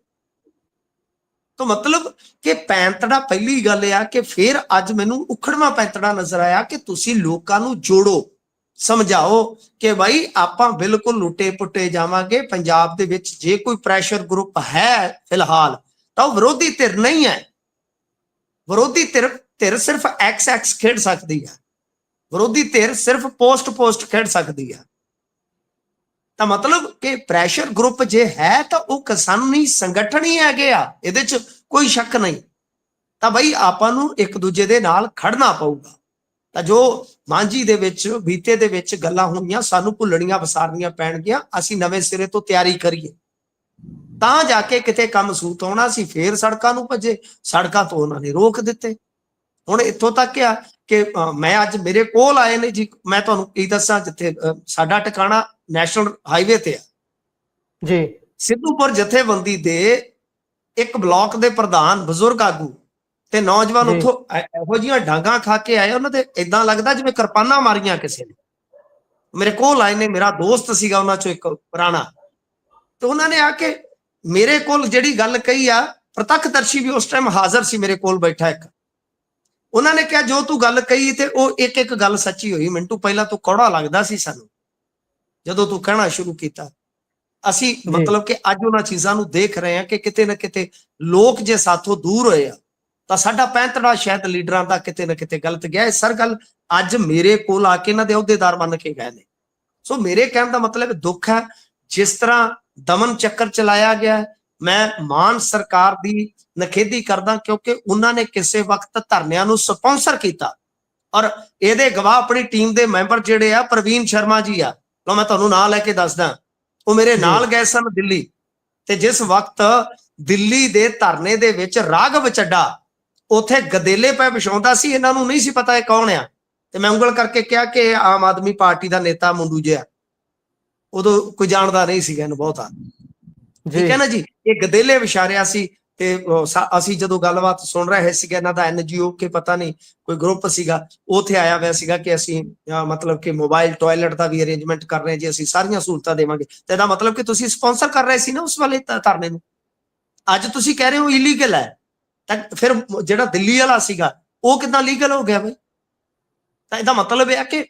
ਤਾਂ ਮਤਲਬ ਕਿ ਪੈਂਤੜਾ, ਪਹਿਲੀ ਗੱਲ ਇਹ ਆ ਕਿ ਫਿਰ ਅੱਜ ਮੈਨੂੰ ਉਖੜਵਾਂ ਪੈਂਤੜਾ ਨਜ਼ਰ ਆਇਆ ਕਿ ਤੁਸੀਂ ਲੋਕਾਂ ਨੂੰ ਜੋੜੋ, ਸਮਝਾਓ ਕਿ ਭਾਈ ਆਪਾਂ ਬਿਲਕੁਲ ਲੁੱਟੇ ਪੁੱਟੇ ਜਾਵਾਂਗੇ। ਪੰਜਾਬ ਦੇ ਵਿੱਚ ਜੇ ਕੋਈ ਪ੍ਰੈਸ਼ਰ ਗਰੁੱਪ ਹੈ ਫਿਲਹਾਲ, ਤਾਂ ਉਹ ਵਿਰੋਧੀ ਧਿਰ ਨਹੀਂ ਹੈ। ਵਿਰੋਧੀ ਧਿਰ ਸਿਰਫ ਐਕਸ ਖੇਡ ਸਕਦੀ ਹੈ, ਵਿਰੋਧੀ ਧਿਰ ਸਿਰਫ ਪੋਸਟ ਖੇਡ ਸਕਦੀ ਹੈ। ਤਾਂ ਮਤਲਬ ਕਿ ਪ੍ਰੈਸ਼ਰ ਗਰੁੱਪ ਜੇ ਹੈ ਤਾਂ ਉਹ ਕਿਸਾਨੀ ਸੰਗਠਨ ਹੀ ਹੈਗੇ ਆ, ਇਹਦੇ ਚ ਕੋਈ ਸ਼ੱਕ ਨਹੀਂ। ਤਾਂ ਬਈ ਆਪਾਂ ਨੂੰ ਇੱਕ ਦੂਜੇ ਦੇ ਨਾਲ ਖੜਨਾ ਪਊਗਾ। ਤਾਂ ਜੋ ਮਾਂਝੀ ਦੇ ਵਿੱਚ ਬੀਤੇ ਦੇ ਵਿੱਚ ਗੱਲਾਂ ਹੋਈਆਂ, ਸਾਨੂੰ ਭੁੱਲਣੀਆਂ ਵਿਸਾਰਨੀਆਂ ਪੈਣਗੀਆਂ। ਅਸੀਂ ਨਵੇਂ ਸਿਰੇ ਤੋਂ ਤਿਆਰੀ ਕਰੀਏ, ਤਾਂ ਜਾ ਕੇ ਕਿਤੇ ਕੰਮ ਸੂਤ ਆਉਣਾ। ਸੀ ਫੇਰ ਸੜਕਾਂ ਨੂੰ ਭੱਜੇ, ਸੜਕਾਂ ਤੋਂ ਉਹਨਾਂ ਨੇ ਰੋਕ ਦਿੱਤੇ। ਹੁਣ ਇੱਥੋਂ ਤੱਕ ਆ ਕਿ ਮੈਂ ਅੱਜ ਮੇਰੇ ਕੋਲ ਆਏ ਨੇ ਜੀ, ਮੈਂ ਤੁਹਾਨੂੰ ਕੀ ਦੱਸਾਂ, ਜਿੱਥੇ ਸਾਡਾ ਟਿਕਾਣਾ ਨੈਸ਼ਨਲ ਹਾਈਵੇ ਤੇ ਆ ਜੀ, ਸਿੱਧੂਪੁਰ ਜਥੇਬੰਦੀ ਦੇ ਇੱਕ ਬਲਾਕ ਦੇ ਪ੍ਰਧਾਨ, ਬਜ਼ੁਰਗ ਆਗੂ ਤੇ ਨੌਜਵਾਨ ਉੱਥੋਂ ਇਹੋ ਜਿਹੀਆਂ ਡਾਂਗਾਂ ਖਾ ਕੇ ਆਏ, ਉਹਨਾਂ ਦੇ ਏਦਾਂ ਲੱਗਦਾ ਜਿਵੇਂ ਕਿਰਪਾਨਾਂ ਮਾਰੀਆਂ ਕਿਸੇ ਨੇ। ਮੇਰੇ ਕੋਲ ਆਏ ਨੇ, ਮੇਰਾ ਦੋਸਤ ਸੀਗਾ ਉਹਨਾਂ ਚੋਂ ਇੱਕ ਪੁਰਾਣਾ, ਤੇ ਉਹਨਾਂ ਨੇ ਆ ਕੇ ਮੇਰੇ ਕੋਲ ਜਿਹੜੀ ਗੱਲ ਕਹੀ ਆ, ਪ੍ਰਤੱਖਦਰਸ਼ੀ ਵੀ ਉਸ ਟਾਈਮ ਹਾਜ਼ਰ ਸੀ ਮੇਰੇ ਕੋਲ ਬੈਠਾ ਇੱਕ। ਉਹਨਾਂ ਨੇ ਕਿਹਾ ਜੋ ਤੂੰ ਗੱਲ ਕਹੀ ਤੇ ਉਹ ਇੱਕ ਗੱਲ ਸੱਚੀ ਹੋਈ। ਮਿੰਟੂ ਪਹਿਲਾਂ ਤੂੰ ਕੌੜਾ ਲੱਗਦਾ ਸੀ ਸਾਨੂੰ, ਜਦੋਂ ਤੂੰ ਕਹਿਣਾ ਸ਼ੁਰੂ ਕੀਤਾ, ਅਸੀਂ ਮਤਲਬ ਕਿ ਅੱਜ ਉਹਨਾਂ ਚੀਜ਼ਾਂ ਨੂੰ ਦੇਖ ਰਹੇ ਹਾਂ ਕਿ ਕਿਤੇ ਨਾ ਕਿਤੇ ਲੋਕ ਜੇ ਸਾਥੋਂ ਦੂਰ ਹੋਏ ਆ, ਤਾਂ ਸਾਡਾ ਪੈਂਤੜਾ ਸ਼ਾਇਦ ਲੀਡਰਾਂ ਦਾ ਕਿਤੇ ਨਾ ਕਿਤੇ ਗਲਤ ਗਿਆ। ਸਰ ਗੱਲ ਅੱਜ ਮੇਰੇ ਕੋਲ ਆ ਕੇ ਇਹਨਾਂ ਦੇ ਅਹੁਦੇਦਾਰ ਬਣ ਕੇ ਗਏ ਨੇ। ਸੋ ਮੇਰੇ ਕਹਿਣ ਦਾ ਮਤਲਬ ਦੁੱਖ ਹੈ ਜਿਸ ਤਰ੍ਹਾਂ ਦਮਨ ਚੱਕਰ ਚਲਾਇਆ ਗਿਆ। ਮੈਂ ਮਾਨ ਸਰਕਾਰ ਦੀ ਨਖੇਦੀ ਕਰਦਾ, ਕਿਉਂਕਿ ਉਹਨਾਂ ਨੇ ਕਿਸੇ ਵਕਤ ਧਰਨਿਆਂ ਨੂੰ ਸਪਾਂਸਰ ਕੀਤਾ, ਔਰ ਇਹਦੇ ਗਵਾਹ ਆਪਣੀ ਟੀਮ ਦੇ ਮੈਂਬਰ ਜਿਹੜੇ ਆ, ਪ੍ਰਵੀਨ ਸ਼ਰਮਾ ਜੀ ਆ, ਲਓ ਮੈਂ ਤੁਹਾਨੂੰ ਨਾਂ ਲੈ ਕੇ ਦੱਸਦਾ, ਉਹ ਮੇਰੇ ਨਾਲ ਗਏ ਸਨ ਦਿੱਲੀ। ਤੇ ਜਿਸ ਵਕਤ ਦਿੱਲੀ ਦੇ ਧਰਨੇ ਦੇ ਵਿੱਚ ਰਾਘਵ ਚੱਡਾ ਉੱਥੇ ਗਦੇਲੇ ਪੈ ਵਿਛਾਉਂਦਾ ਸੀ, ਇਹਨਾਂ ਨੂੰ ਨਹੀਂ ਸੀ ਪਤਾ ਇਹ ਕੌਣ ਆ। ਤੇ ਮੈਂ ਉਂਗਲ ਕਰਕੇ ਕਿਹਾ ਕਿ ਆਮ ਆਦਮੀ ਪਾਰਟੀ ਦਾ ਨੇਤਾ ਮੁੰਡੂ ਜਿਹਾ, ਉਦੋਂ ਕੋਈ ਜਾਣਦਾ ਨਹੀਂ ਸੀਗਾ ਇਹਨੂੰ ਬਹੁਤਾ, ਠੀਕ ਹੈ ਨਾ ਜੀ। ਇਹ ਗਦੇਲੇ ਵਿਛਾ ਰਿਹਾ ਸੀ। ਤੇ ਅਸੀਂ ਜਦੋਂ ਗੱਲਬਾਤ ਸੁਣ ਰਹੇ ਸੀਗੇ, ਇਹਨਾਂ ਦਾ NGO ਕੇ ਪਤਾ ਨਹੀਂ ਕੋਈ ਗਰੁੱਪ ਸੀਗਾ, ਉੱਥੇ ਆਇਆ ਹੋਇਆ ਸੀਗਾ ਕਿ ਅਸੀਂ ਮਤਲਬ ਕਿ ਮੋਬਾਈਲ ਟਾਇਲਟ ਦਾ ਵੀ ਅਰੇਂਜਮੈਂਟ ਕਰ ਰਹੇ ਜੀ, ਅਸੀਂ ਸਾਰੀਆਂ ਸਹੂਲਤਾਂ ਦੇਵਾਂਗੇ। ਤੇ ਇਹਦਾ ਮਤਲਬ ਕਿ ਤੁਸੀਂ ਸਪਾਂਸਰ ਕਰ ਰਹੇ ਸੀ ਨਾ ਉਸ ਵਾਲੇ ਧਰਨੇ ਨੂੰ। ਅੱਜ ਤੁਸੀਂ ਕਹਿ ਰਹੇ ਹੋ ਇਲੀਗਲ ਹੈ, ਤਾਂ ਫਿਰ ਜਿਹੜਾ ਦਿੱਲੀ ਵਾਲਾ ਸੀਗਾ ਉਹ ਕਿੱਦਾਂ ਲੀਗਲ ਹੋ ਗਿਆ ਬਈ? ਤਾਂ ਇਹਦਾ ਮਤਲਬ ਇਹ ਹੈ ਕਿ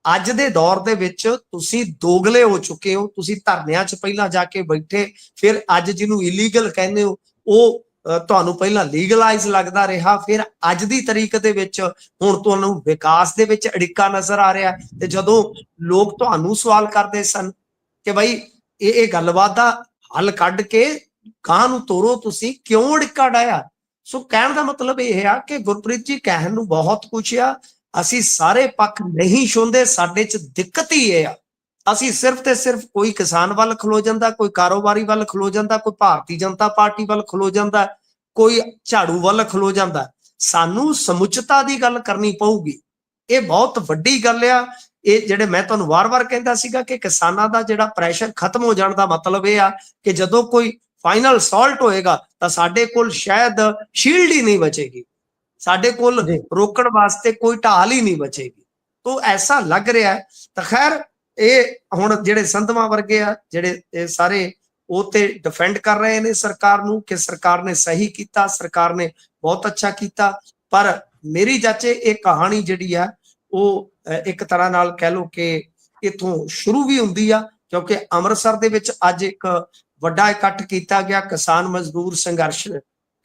ਅੱਜ ਦੇ ਦੌਰ ਦੇ ਵਿੱਚ ਤੁਸੀਂ ਦੋਗਲੇ ਹੋ ਚੁੱਕੇ ਹੋ। ਤੁਸੀਂ ਧਰਨਿਆਂ 'ਚ ਪਹਿਲਾਂ ਜਾ ਕੇ ਬੈਠੇ, ਫਿਰ ਅੱਜ ਜਿਹਨੂੰ ਇਲੀਗਲ ਕਹਿੰਦੇ ਹੋ ਉਹ ਤੁਹਾਨੂੰ ਪਹਿਲਾਂ ਲੀਗਲਾਈਜ਼ ਲੱਗਦਾ ਰਿਹਾ, ਫਿਰ ਅੱਜ ਦੀ ਤਰੀਕ ਦੇ ਵਿੱਚ ਹੁਣ ਤੁਹਾਨੂੰ ਵਿਕਾਸ ਦੇ ਵਿੱਚ ਅੜਿੱਕਾ ਨਜ਼ਰ ਆ ਰਿਹਾ। ਤੇ ਜਦੋਂ ਲੋਕ ਤੁਹਾਨੂੰ ਸਵਾਲ ਕਰਦੇ ਸਨ ਕਿ ਬਈ ਇਹ ਗੱਲਬਾਤ ਦਾ ਹੱਲ ਕੱਢ ਕੇ ਗਾਂ ਨੂੰ ਤੋਰੋ, ਤੁਸੀਂ ਕਿਉਂ ਅੜਿੱਕਾ ਡਾਇਆ? ਸੋ ਕਹਿਣ ਦਾ ਮਤਲਬ ਇਹ ਆ ਕਿ ਗੁਰਪ੍ਰੀਤ ਜੀ ਕਹਿਣ ਨੂੰ ਬਹੁਤ ਕੁਛ ਆ, ਅਸੀਂ ਸਾਰੇ ਪੱਖ ਨਹੀਂ ਸੁਣਦੇ। ਸਾਡੇ 'ਚ ਦਿੱਕਤ ਹੀ ਇਹ ਆ, ਅਸੀਂ ਸਿਰਫ ਤੇ ਸਿਰਫ ਕੋਈ ਕਿਸਾਨ ਵੱਲ ਖਲੋ ਜਾਂਦਾ, ਕੋਈ ਕਾਰੋਬਾਰੀ ਵੱਲ ਖਲੋ ਜਾਂਦਾ, ਕੋਈ ਭਾਰਤੀ ਜਨਤਾ ਪਾਰਟੀ ਵੱਲ ਖਲੋ ਜਾਂਦਾ, ਕੋਈ ਝਾੜੂ ਵੱਲ ਖਲੋ ਜਾਂਦਾ। ਸਾਨੂੰ ਸਮੁੱਚਤਾ ਦੀ ਗੱਲ ਕਰਨੀ ਪਊਗੀ, ਇਹ ਬਹੁਤ ਵੱਡੀ ਗੱਲ ਆ। ਇਹ ਜਿਹੜੇ ਮੈਂ ਤੁਹਾਨੂੰ ਵਾਰ-ਵਾਰ ਕਹਿੰਦਾ ਸੀਗਾ ਕਿ ਕਿਸਾਨਾਂ ਦਾ ਜਿਹੜਾ ਪ੍ਰੈਸ਼ਰ ਖਤਮ ਹੋ ਜਾਣ ਦਾ ਮਤਲਬ ਇਹ ਆ ਕਿ ਜਦੋਂ ਕੋਈ ਫਾਈਨਲ ਸਾਲਟ ਹੋਏਗਾ ਤਾਂ ਸਾਡੇ ਕੋਲ ਸ਼ਾਇਦ ਸ਼ੀਲਡ ਹੀ ਨਹੀਂ ਬਚੇਗੀ, ਸਾਡੇ ਕੋਲ ਰੋਕਣ ਵਾਸਤੇ ਕੋਈ ਢਾਲ ਹੀ ਨਹੀਂ ਬਚੇਗੀ। ਤੋਂ ਐਸਾ ਲੱਗ ਰਿਹਾ ਹੈ। ਤਾਂ ਖੈਰ ਇਹ ਹੁਣ ਜਿਹੜੇ ਸੰਧਵਾਂ ਵਰਗੇ ਆ, ਜਿਹੜੇ ਇਹ ਸਾਰੇ ਉਹ ਤੇ ਡਿਫੈਂਡ ਕਰ ਰਹੇ ਨੇ ਸਰਕਾਰ ਨੂੰ ਕਿ ਸਰਕਾਰ ਨੇ ਸਹੀ ਕੀਤਾ, ਸਰਕਾਰ ਨੇ ਬਹੁਤ ਅੱਛਾ ਕੀਤਾ। ਪਰ ਮੇਰੀ ਚਾਚੇ ਇਹ ਕਹਾਣੀ ਜਿਹੜੀ ਆ ਉਹ ਇੱਕ ਤਰ੍ਹਾਂ ਨਾਲ ਕਹਿ ਲਓ ਕਿ ਇੱਥੋਂ ਸ਼ੁਰੂ ਵੀ ਹੁੰਦੀ ਆ, ਕਿਉਂਕਿ ਅੰਮ੍ਰਿਤਸਰ ਦੇ ਵਿੱਚ ਅੱਜ ਇੱਕ ਵੱਡਾ ਇਕੱਠ ਕੀਤਾ ਗਿਆ। ਕਿਸਾਨ ਮਜ਼ਦੂਰ ਸੰਘਰਸ਼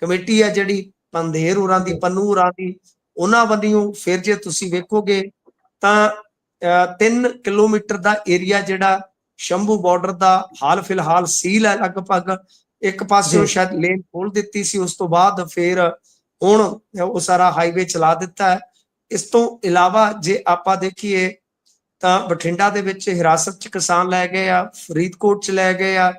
ਕਮੇਟੀ ਹੈ ਜਿਹੜੀ ਪੰਧੇਰ ਹੋਰਾਂ ਦੀ, ਪੰਨੂ ਹੋਰਾਂ ਦੀ, ਉਹਨਾਂ ਵੱਲੋਂ ਫਿਰ ਜੇ ਤੁਸੀਂ ਵੇਖੋਗੇ ਤਾਂ 3 ਕਿਲੋਮੀਟਰ ਦਾ ਏਰੀਆ ਜਿਹੜਾ ਸ਼ੰਭੂ ਬਾਰਡਰ ਦਾ ਹਾਲ ਫਿਲਹਾਲ ਸੀਲ ਹੈ ਲਗਭਗ। ਇੱਕ ਪਾਸਿਓਂ ਸ਼ਾਇਦ ਲੇਨ ਖੋਲ ਦਿੱਤੀ ਸੀ, ਉਸ ਤੋਂ ਬਾਅਦ ਫਿਰ ਹੁਣ ਉਹ ਸਾਰਾ ਹਾਈਵੇ ਚਲਾ ਦਿੱਤਾ ਹੈ। ਇਸ ਤੋਂ ਇਲਾਵਾ ਜੇ ਆਪਾਂ ਦੇਖੀਏ ਤਾਂ ਬਠਿੰਡਾ ਦੇ ਵਿੱਚ ਹਿਰਾਸਤ 'ਚ ਕਿਸਾਨ ਲੈ ਗਏ ਆ, ਫਰੀਦਕੋਟ 'ਚ ਲੈ ਗਏ ਆ।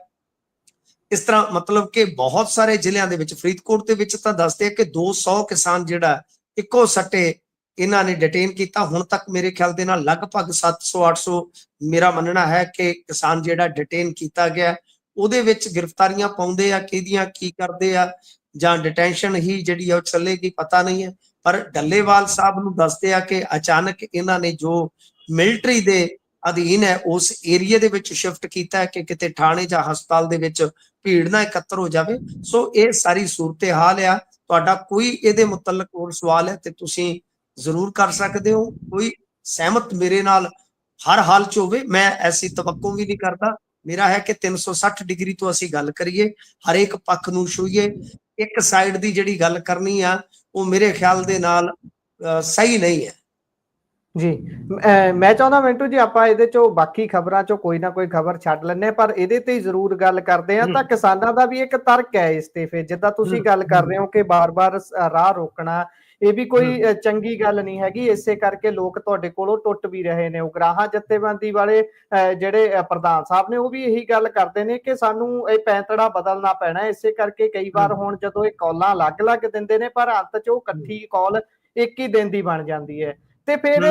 ਇਸ ਤਰ੍ਹਾਂ ਮਤਲਬ ਕਿ ਬਹੁਤ ਸਾਰੇ ਜ਼ਿਲ੍ਹਿਆਂ ਦੇ ਵਿੱਚ, ਫਰੀਦਕੋਟ ਦੇ ਵਿੱਚ ਤਾਂ ਦੱਸਦੇ ਆ ਕਿ 200 ਕਿਸਾਨ ਜਿਹੜਾ ਇੱਕੋ ਸੱਟੇ ਇਹਨਾਂ ਨੇ ਡਿਟੇਨ ਕੀਤਾ। ਹੁਣ ਤੱਕ ਮੇਰੇ ਖਿਆਲ ਦੇ ਨਾਲ ਲਗਭਗ 700-800 ਮੇਰਾ ਮੰਨਣਾ ਹੈ ਕਿ ਕਿਸਾਨ ਜਿਹੜਾ ਡਿਟੇਨ ਕੀਤਾ ਗਿਆ, ਉਹਦੇ ਵਿੱਚ ਗ੍ਰਿਫਤਾਰੀਆਂ ਪਾਉਂਦੇ ਆ, ਕਿਹਦੀਆਂ ਕੀ ਕਰਦੇ ਆ, ਜਾਂ ਡਿਟੈਂਸ਼ਨ ਹੀ ਜਿਹੜੀ ਆ ਉਹ ਚੱਲੇਗੀ, ਪਤਾ ਨਹੀਂ ਹੈ। ਪਰ ਡੱਲੇਵਾਲ ਸਾਹਿਬ ਨੂੰ ਦੱਸਦੇ ਆ ਕਿ ਅਚਾਨਕ ਇਹਨਾਂ ਨੇ ਜੋ ਮਿਲਟਰੀ ਦੇ ਅਧੀਨ ਹੈ ਉਸ ਏਰੀਏ ਦੇ ਵਿੱਚ ਸ਼ਿਫਟ ਕੀਤਾ ਹੈ ਕਿ ਕਿਤੇ ਥਾਣੇ ਜਾਂ ਹਸਪਤਾਲ ਦੇ ਵਿੱਚ ਭੀੜ ਨਾ ਇਕੱਤਰ ਹੋ ਜਾਵੇ। ਸੋ ਇਹ ਸਾਰੀ ਸੂਰਤ ਹਾਲ ਆ। ਤੁਹਾਡਾ ਕੋਈ ਇਹਦੇ ਮੁਤਲਕ ਹੋਰ ਸਵਾਲ ਹੈ ਤੇ ਤੁਸੀਂ ਜ਼ਰੂਰ ਕਰ ਸਕਦੇ ਹੋ। ਕੋਈ ਸਹਿਮਤ ਮੇਰੇ ਨਾਲ ਹਰ ਹਾਲ ਚ ਹੋਵੇ, ਮੈਂ ਐਸੀ ਤਵੱਕੋ ਵੀ ਨਹੀਂ ਕਰਦਾ। ਮੇਰਾ ਹੈ ਕਿ 360 ਡਿਗਰੀ ਤੋਂ ਅਸੀਂ ਗੱਲ ਕਰੀਏ, ਹਰੇਕ ਪੱਖ ਨੂੰ ਛੂਈਏ। ਇੱਕ ਸਾਈਡ ਦੀ ਜਿਹੜੀ ਗੱਲ ਕਰਨੀ ਆ ਉਹ ਮੇਰੇ ਖਿਆਲ ਦੇ ਨਾਲ ਸਹੀ ਨਹੀਂ ਹੈ ਜੀ। ਮੈਂ ਚਾਹੁੰਦਾ ਮਿੰਟੂ ਜੀ ਆਪਾਂ ਇਹਦੇ ਚੋਂ ਬਾਕੀ ਖਬਰਾਂ ਚੋਂ ਕੋਈ ਨਾ ਕੋਈ ਖਬਰ ਛੱਡ ਲੈਂਦੇ ਹਾਂ, ਪਰ ਇਹਦੇ ਤੇ ਜ਼ਰੂਰ ਗੱਲ ਕਰਦੇ ਹਾਂ। ਤਾਂ ਕਿਸਾਨਾਂ ਦਾ ਵੀ ਇੱਕ ਤਰਕ ਹੈ ਇਸਤੀਫੇ, ਜਿੱਦਾਂ ਤੁਸੀਂ ਗੱਲ ਕਰ ਰਹੇ ਹੋ ਕਿ ਬਾਰ-ਬਾਰ ਰਾਹ ਰੋਕਣਾ, ਇਹ ਵੀ ਕੋਈ ਚੰਗੀ ਗੱਲ ਨਹੀਂ ਹੈਗੀ। ਇਸੇ ਕਰਕੇ ਲੋਕ ਤੁਹਾਡੇ ਕੋਲੋਂ ਟੁੱਟ ਵੀ ਰਹੇ ਨੇ। ਉਗਰਾਹਾਂ ਜਥੇਬੰਦੀ ਵਾਲੇ ਜਿਹੜੇ ਪ੍ਰਧਾਨ ਸਾਹਿਬ ਨੇ ਉਹ ਵੀ ਇਹੀ ਗੱਲ ਕਰਦੇ ਨੇ ਕਿ ਸਾਨੂੰ ਇਹ ਪੈਂਤੜਾ ਬਦਲਣਾ ਪੈਣਾ। ਇਸੇ ਕਰਕੇ ਕਈ ਵਾਰ ਹੁਣ ਜਦੋਂ ਇਹ ਕਾਲਾਂ ਅਲੱਗ-ਅਲੱਗ ਦਿੰਦੇ ਨੇ, ਪਰ ਅੰਤ ਚ ਉਹ ਇਕੱਠੀ ਕਾਲ ਇੱਕ ਹੀ ਦਿਨ ਦੀ ਬਣ ਜਾਂਦੀ ਹੈ। ਤੇ ਫਿਰ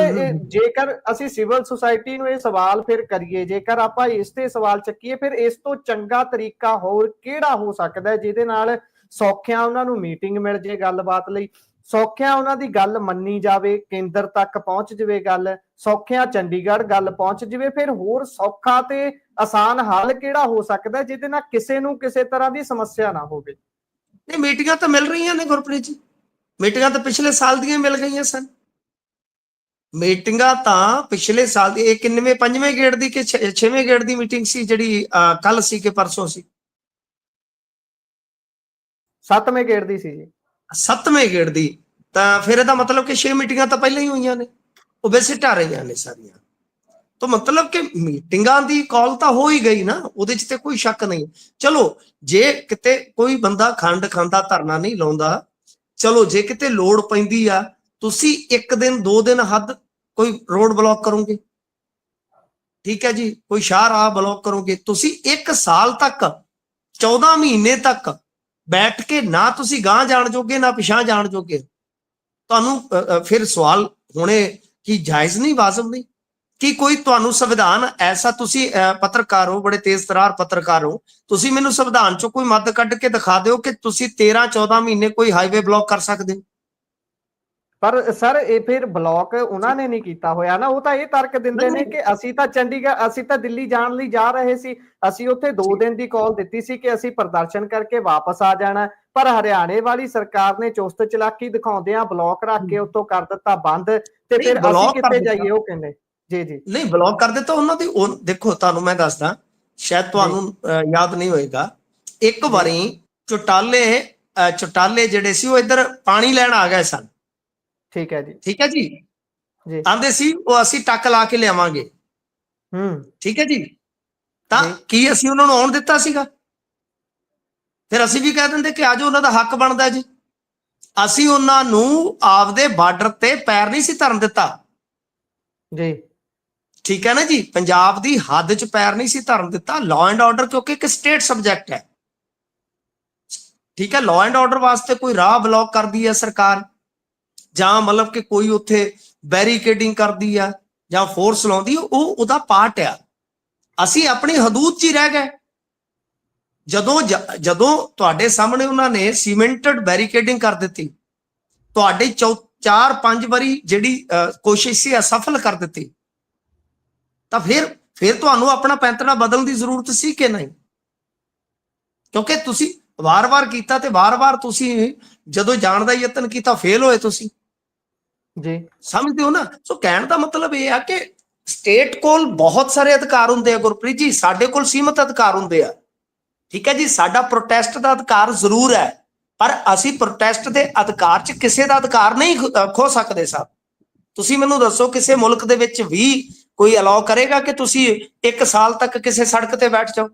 ਜੇਕਰ ਅਸੀਂ ਸਿਵਲ ਸੁਸਾਇਟੀ ਨੂੰ ਇਹ ਸਵਾਲ ਫਿਰ ਕਰੀਏ, ਜੇਕਰ ਆਪਾਂ ਇਸ ਤੇ ਸਵਾਲ ਚੱਕੀਏ, ਫਿਰ ਇਸ ਤੋਂ ਚੰਗਾ ਤਰੀਕਾ ਹੋਰ ਕਿਹੜਾ ਹੋ ਸਕਦਾ ਜਿਹਦੇ ਨਾਲ ਸੌਖਿਆਂ ਉਹਨਾਂ ਨੂੰ ਮੀਟਿੰਗ ਮਿਲ ਜੇ ਗੱਲਬਾਤ ਲਈ, ਸੌਖਿਆਂ ਉਹਨਾਂ ਦੀ ਗੱਲ ਮੰਨੀ ਜਾਵੇ, ਕੇਂਦਰ ਤੱਕ ਪਹੁੰਚ ਜਾਵੇ ਗੱਲ, ਸੌਖਿਆਂ ਚੰਡੀਗੜ੍ਹ ਗੱਲ ਪਹੁੰਚ ਜਾਵੇ। ਫਿਰ ਹੋਰ ਸੌਖਾ ਤੇ ਆਸਾਨ ਹੱਲ ਕਿਹੜਾ ਹੋ ਸਕਦਾ ਜਿਹਦੇ ਨਾਲ ਕਿਸੇ ਨੂੰ ਕਿਸੇ ਤਰ੍ਹਾਂ ਦੀ ਸਮੱਸਿਆ ਨਾ ਹੋਵੇ? ਨਹੀਂ, ਮੀਟਿੰਗਾਂ ਤਾਂ ਮਿਲ ਰਹੀਆਂ ਨੇ ਗੁਰਪ੍ਰੀਤ ਜੀ, ਮੀਟਿੰਗਾਂ ਤਾਂ ਪਿਛਲੇ ਸਾਲ ਦੀਆਂ ਮਿਲ ਗਈਆਂ ਸਨ। ਮੀਟਿੰਗਾਂ ਤਾਂ ਪਿਛਲੇ ਸਾਲ ਦੀ, ਇਹ ਕਿੰਨਵੇਂ 5ਵੇਂ ਗੇੜ ਦੀ ਕਿ 6ਵੇਂ ਗੇੜ ਦੀ ਮੀਟਿੰਗ ਸੀ ਜਿਹੜੀ ਕੱਲ ਸੀ ਕਿ ਪਰਸੋਂ ਸੀ? 7ਵੇਂ ਗੇੜ ਦੀ ਸੀ ਜੀ। 7ਵੇਂ ਗੇੜ ਦੀ। ਤਾਂ ਫਿਰ ਇਹਦਾ ਮਤਲਬ ਕਿ 6 ਮੀਟਿੰਗਾਂ ਤਾਂ ਪਹਿਲਾਂ ਹੀ ਹੋਈਆਂ ਨੇ, ਉਹ ਵੈਸੇ ਢਾ ਰਹੀਆਂ ਨੇ ਸਾਰੀਆਂ। ਤਾਂ ਮਤਲਬ ਕਿ ਮੀਟਿੰਗਾਂ ਦੀ ਕਾਲ ਤਾਂ ਹੋ ਹੀ ਗਈ ਨਾ, ਉਹਦੇ 'ਚ ਤੇ ਕੋਈ ਸ਼ੱਕ ਨਹੀਂ। ਚਲੋ ਜੇ ਕਿਤੇ ਕੋਈ ਬੰਦਾ ਖੰਡ ਖਾਂਦਾ ਧਰਨਾ ਨਹੀਂ ਲਾਉਂਦਾ, ਚਲੋ ਜੇ ਕਿਤੇ ਲੋੜ ਪੈਂਦੀ ਆ ਤੁਸੀਂ 1 ਦਿਨ 2 ਦਿਨ ਹੱਦ ਕੋਈ ਰੋਡ ਬਲੌਕ ਕਰੋਗੇ, ਠੀਕ ਹੈ ਜੀ, ਕੋਈ ਸ਼ਾਹਰਾਹ ਬਲੌਕ ਕਰੋਗੇ। ਤੁਸੀਂ 1 ਸਾਲ ਤੱਕ 14 ਮਹੀਨੇ ਤੱਕ ਬੈਠ ਕੇ ਨਾ ਤੁਸੀਂ ਗਾਂਹ ਜਾਣ ਜੋਗੇ ਨਾ ਪਿਛਾਂ ਜਾਣ ਜੋਗੇ, ਤੁਹਾਨੂੰ ਫਿਰ ਸਵਾਲ ਹੋਣੇ ਕਿ ਜਾਇਜ਼ ਨਹੀਂ, ਵਾਜਬ ਨਹੀਂ ਕਿ ਕੋਈ ਤੁਹਾਨੂੰ ਸੰਵਿਧਾਨ ਐਸਾ, ਤੁਸੀਂ ਪੱਤਰਕਾਰ ਹੋ, ਬੜੇ ਤੇਜ਼ ਤਰਾਰ ਪੱਤਰਕਾਰ ਹੋ, ਤੁਸੀਂ ਮੈਨੂੰ ਸੰਵਿਧਾਨ ਚੋਂ ਕੋਈ ਮੱਦ ਕੱਢ ਕੇ ਦਿਖਾ ਦਿਓ ਕਿ ਤੁਸੀਂ 13-14 ਮਹੀਨੇ ਕੋਈ ਹਾਈਵੇ ਬਲੌਕ ਕਰ ਸਕਦੇ ਹੋ। ਪਰ ਸਰ ਇਹ ਫਿਰ ਬਲੌਕ ਉਹਨਾਂ ਨੇ ਨਹੀਂ ਕੀਤਾ ਹੋਇਆ ਨਾ, ਉਹ ਤਾਂ ਇਹ ਤਰਕ ਦਿੰਦੇ ਨੇ ਕਿ ਅਸੀਂ ਤਾਂ ਚੰਡੀਗੜ੍ਹ, ਅਸੀਂ ਤਾਂ ਦਿੱਲੀ ਜਾਣ ਲਈ ਜਾ ਰਹੇ ਸੀ, ਅਸੀਂ ਉੱਥੇ 2 ਦਿਨ ਦੀ ਕਾਲ ਦਿੱਤੀ ਸੀ ਕਿ ਅਸੀਂ ਪ੍ਰਦਰਸ਼ਨ ਕਰਕੇ ਵਾਪਸ ਆ ਜਾਣਾ, ਪਰ ਹਰਿਆਣੇ ਵਾਲੀ ਸਰਕਾਰ ਨੇ ਚੁਸਤ ਚਲਾਕੀ ਦਿਖਾਉਂਦਿਆਂ ਬਲੌਕ ਰੱਖ ਕੇ ਉੱਥੋਂ ਕਰ ਦਿੱਤਾ ਬੰਦ। ਤੇ ਫਿਰ ਅਸੀਂ ਕਿੱਥੇ ਜਾਈਏ? ਉਹ ਕਹਿੰਦੇ ਜੀ ਜੀ ਨਹੀਂ, ਬਲੌਕ ਕਰ ਦਿੱਤਾ ਉਹਨਾਂ ਦੀ। ਦੇਖੋ ਤੁਹਾਨੂੰ ਮੈਂ ਦੱਸਦਾ, ਸ਼ਾਇਦ ਤੁਹਾਨੂੰ ਯਾਦ ਨਹੀਂ ਹੋਏਗਾ, ਇੱਕ ਵਾਰੀ ਚੁਟਾਲੇ ਜਿਹੜੇ ਸੀ ਉਹ ਇੱਧਰ ਪਾਣੀ ਲੈਣ ਆ ਗਏ ਸਨ, ਠੀਕ ਹੈ ਜੀ, ਠੀਕ ਹੈ ਜੀ, ਆਂਦੇ ਸੀ ਉਹ ਅਸੀਂ ਟੱਕ ਲਾ ਕੇ ਲਿਆਵਾਂਗੇ, ਠੀਕ ਹੈ ਜੀ। ਤਾਂ ਕੀ ਅਸੀਂ ਉਹਨਾਂ ਨੂੰ ਆਉਣ ਦਿੱਤਾ ਸੀਗਾ? ਫਿਰ ਅਸੀਂ ਵੀ ਕਹਿ ਦਿੰਦੇ ਕਿ ਆਜੋ, ਉਹਨਾਂ ਦਾ ਹੱਕ ਬਣਦਾ ਜੀ। ਅਸੀਂ ਉਹਨਾਂ ਨੂੰ ਆਪਦੇ ਬਾਰਡਰ ਤੇ ਪੈਰ ਨਹੀਂ ਸੀ ਧਰਨ ਦਿੱਤਾ ਜੀ, ਠੀਕ ਹੈ ਨਾ ਜੀ, ਪੰਜਾਬ ਦੀ ਹੱਦ 'ਚ ਪੈਰ ਨਹੀਂ ਸੀ ਧਰਨ ਦਿੱਤਾ। ਲਾਅ ਐਂਡ ਆਰਡਰ ਕਿਉਂਕਿ ਇੱਕ ਸਟੇਟ ਸਬਜੈਕਟ ਹੈ, ਠੀਕ ਹੈ। ਲਾਅ ਐਂਡ ਆਰਡਰ ਵਾਸਤੇ ਕੋਈ ਰਾਹ ਬਲੌਕ ਕਰਦੀ ਹੈ ਸਰਕਾਰ, ਜਾਂ ਮਤਲਬ ਕਿ ਕੋਈ ਉੱਥੇ ਬੈਰੀਕੇਡਿੰਗ ਕਰਦੀ ਆ ਜਾਂ ਫੋਰਸ ਲਾਉਂਦੀ, ਉਹ ਉਹਦਾ ਪਾਰਟ ਆ। ਅਸੀਂ ਆਪਣੀ ਹਦੂਦ 'ਚ ਹੀ ਰਹਿ ਗਏ। ਜਦੋਂ ਤੁਹਾਡੇ ਸਾਹਮਣੇ ਉਹਨਾਂ ਨੇ ਸੀਮੈਂਟਡ ਬੈਰੀਕੇਡਿੰਗ ਕਰ ਦਿੱਤੀ, ਤੁਹਾਡੇ 4-5 ਵਾਰੀ ਜਿਹੜੀ ਕੋਸ਼ਿਸ਼ ਸੀ ਅਸਫਲ ਕਰ ਦਿੱਤੀ, ਤਾਂ ਫਿਰ ਤੁਹਾਨੂੰ ਆਪਣਾ ਪੈਂਤੜਾ ਬਦਲਣ ਦੀ ਜ਼ਰੂਰਤ ਸੀ ਕਿ ਨਹੀਂ? ਕਿਉਂਕਿ ਤੁਸੀਂ ਵਾਰ-ਵਾਰ ਕੀਤਾ ਤੇ ਵਾਰ-ਵਾਰ ਤੁਸੀਂ ਜਦੋਂ ਜਾਣ ਦਾ ਯਤਨ ਕੀਤਾ ਫੇਲ ਹੋਏ ਤੁਸੀਂ ਜੀ, ਸਮਝਦੇ ਹੋ ਨਾ। ਸੋ ਕਹਿਣ ਦਾ ਮਤਲਬ ਇਹ ਆ ਕਿ ਸਟੇਟ ਕੋਲ ਬਹੁਤ ਸਾਰੇ ਅਧਿਕਾਰ ਹੁੰਦੇ ਆ ਗੁਰਪ੍ਰੀਤ ਜੀ, ਸਾਡੇ ਕੋਲ ਸੀਮਤ ਅਧਿਕਾਰ ਹੁੰਦੇ ਆ, ਠੀਕ ਹੈ ਜੀ। ਸਾਡਾ ਪ੍ਰੋਟੈਸਟ ਦਾ ਅਧਿਕਾਰ ਜ਼ਰੂਰ ਹੈ, ਪਰ ਅਸੀਂ ਪ੍ਰੋਟੈਸਟ ਦੇ ਅਧਿਕਾਰ 'ਚ ਕਿਸੇ ਦਾ ਅਧਿਕਾਰ ਨਹੀਂ ਖੋ ਸਕਦੇ ਸਾਹਿਬ। ਤੁਸੀਂ ਮੈਨੂੰ ਦੱਸੋ ਕਿਸੇ ਮੁਲਕ ਦੇ ਵਿੱਚ ਵੀ ਕੋਈ ਅਲਾਉ ਕਰੇਗਾ ਕਿ ਤੁਸੀਂ 1 ਸਾਲ ਤੱਕ ਕਿਸੇ ਸੜਕ ਤੇ ਬੈਠ ਜਾਓ?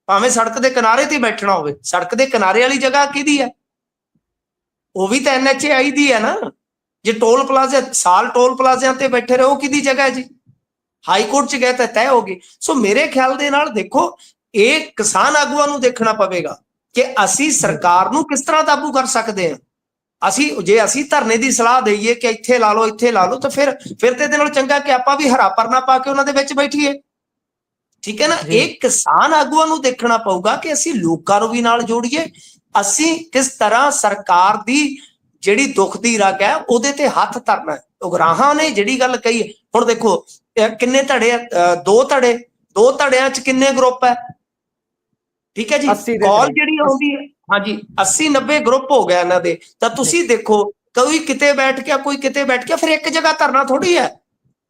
ਭਾਵੇਂ ਸੜਕ ਦੇ ਕਿਨਾਰੇ ਤੇ ਬੈਠਣਾ ਹੋਵੇ, ਸੜਕ ਦੇ ਕਿਨਾਰੇ ਵਾਲੀ ਜਗ੍ਹਾ ਕਿਹਦੀ ਹੈ? ਉਹ ਵੀ ਤਾਂ NHAI ਦੀ ਹੈ ਨਾ। ਜੇ ਟੋਲ ਪਲਾਜ਼ਾ, ਸਾਲ ਟੋਲ ਪਲਾਜ਼ਿਆਂ ਤੇ ਬੈਠੇ ਰਹੇ, ਉਹ ਕਿਹਦੀ ਜਗ੍ਹਾ ਹੈ ਜੀ? ਹਾਈ ਕੋਰਟ ਚ ਗਏ ਤਾਂ ਤੈਅ ਹੋ ਗਈ। ਸੋ ਮੇਰੇ ਖਿਆਲ ਦੇ ਨਾਲ ਦੇਖੋ, ਇਹ ਕਿਸਾਨ ਆਗੂਆਂ ਨੂੰ ਦੇਖਣਾ ਪਵੇਗਾ ਕਿ ਅਸੀਂ ਸਰਕਾਰ ਨੂੰ ਕਿਸ ਤਰ੍ਹਾਂ ਕਾਬੂ ਕਰ ਸਕਦੇ ਹਾਂ। ਜੇ ਅਸੀਂ ਧਰਨੇ ਦੀ ਸਲਾਹ ਦਈਏ ਕਿ ਇੱਥੇ ਲਾ ਲਓ, ਇੱਥੇ ਲਾ ਲਓ, ਤਾਂ ਫਿਰ ਤੇ ਇਹਦੇ ਨਾਲ ਚੰਗਾ ਕਿ ਆਪਾਂ ਵੀ ਹਰਾ ਪਰਨਾ ਪਾ ਕੇ ਉਹਨਾਂ ਦੇ ਵਿੱਚ ਬੈਠੀਏ। ਠੀਕ ਹੈ ਨਾ। ਇਹ ਕਿਸਾਨ ਆਗੂਆਂ ਨੂੰ ਦੇਖਣਾ ਪਊਗਾ ਕਿ ਅਸੀਂ ਲੋਕਾਂ ਨੂੰ ਵੀ ਨਾਲ ਜੋੜੀਏ, ਅਸੀਂ ਕਿਸ ਤਰ੍ਹਾਂ ਸਰਕਾਰ ਦੀ ਜਿਹੜੀ ਦੁੱਖ ਦੀ ਰਗ ਹੈ ਉਹਦੇ ਤੇ ਹੱਥ ਧਰਨਾ। ਉਗਰਾਹਾਂ ਨੇ ਜਿਹੜੀ ਗੱਲ ਕਹੀ ਹੈ, ਹੁਣ ਦੇਖੋ ਕਿੰਨੇ ਧੜੇ ਆ? ਦੋ ਧੜਿਆਂ ਚ ਕਿੰਨੇ ਗਰੁੱਪ ਹੈ? ਠੀਕ ਹੈ ਜੀ। ਕਾਲ ਜਿਹੜੀ ਆਉਂਦੀ ਹੈ, ਹਾਂਜੀ 80-90 ਗਰੁੱਪ ਹੋ ਗਿਆ ਇਹਨਾਂ ਦੇ। ਤਾਂ ਤੁਸੀਂ ਦੇਖੋ, ਕੋਈ ਕਿਤੇ ਬੈਠ ਗਿਆ, ਕੋਈ ਕਿਤੇ ਬੈਠ ਗਿਆ, ਫਿਰ ਇੱਕ ਜਗ੍ਹਾ ਧਰਨਾ ਥੋੜੀ ਹੈ।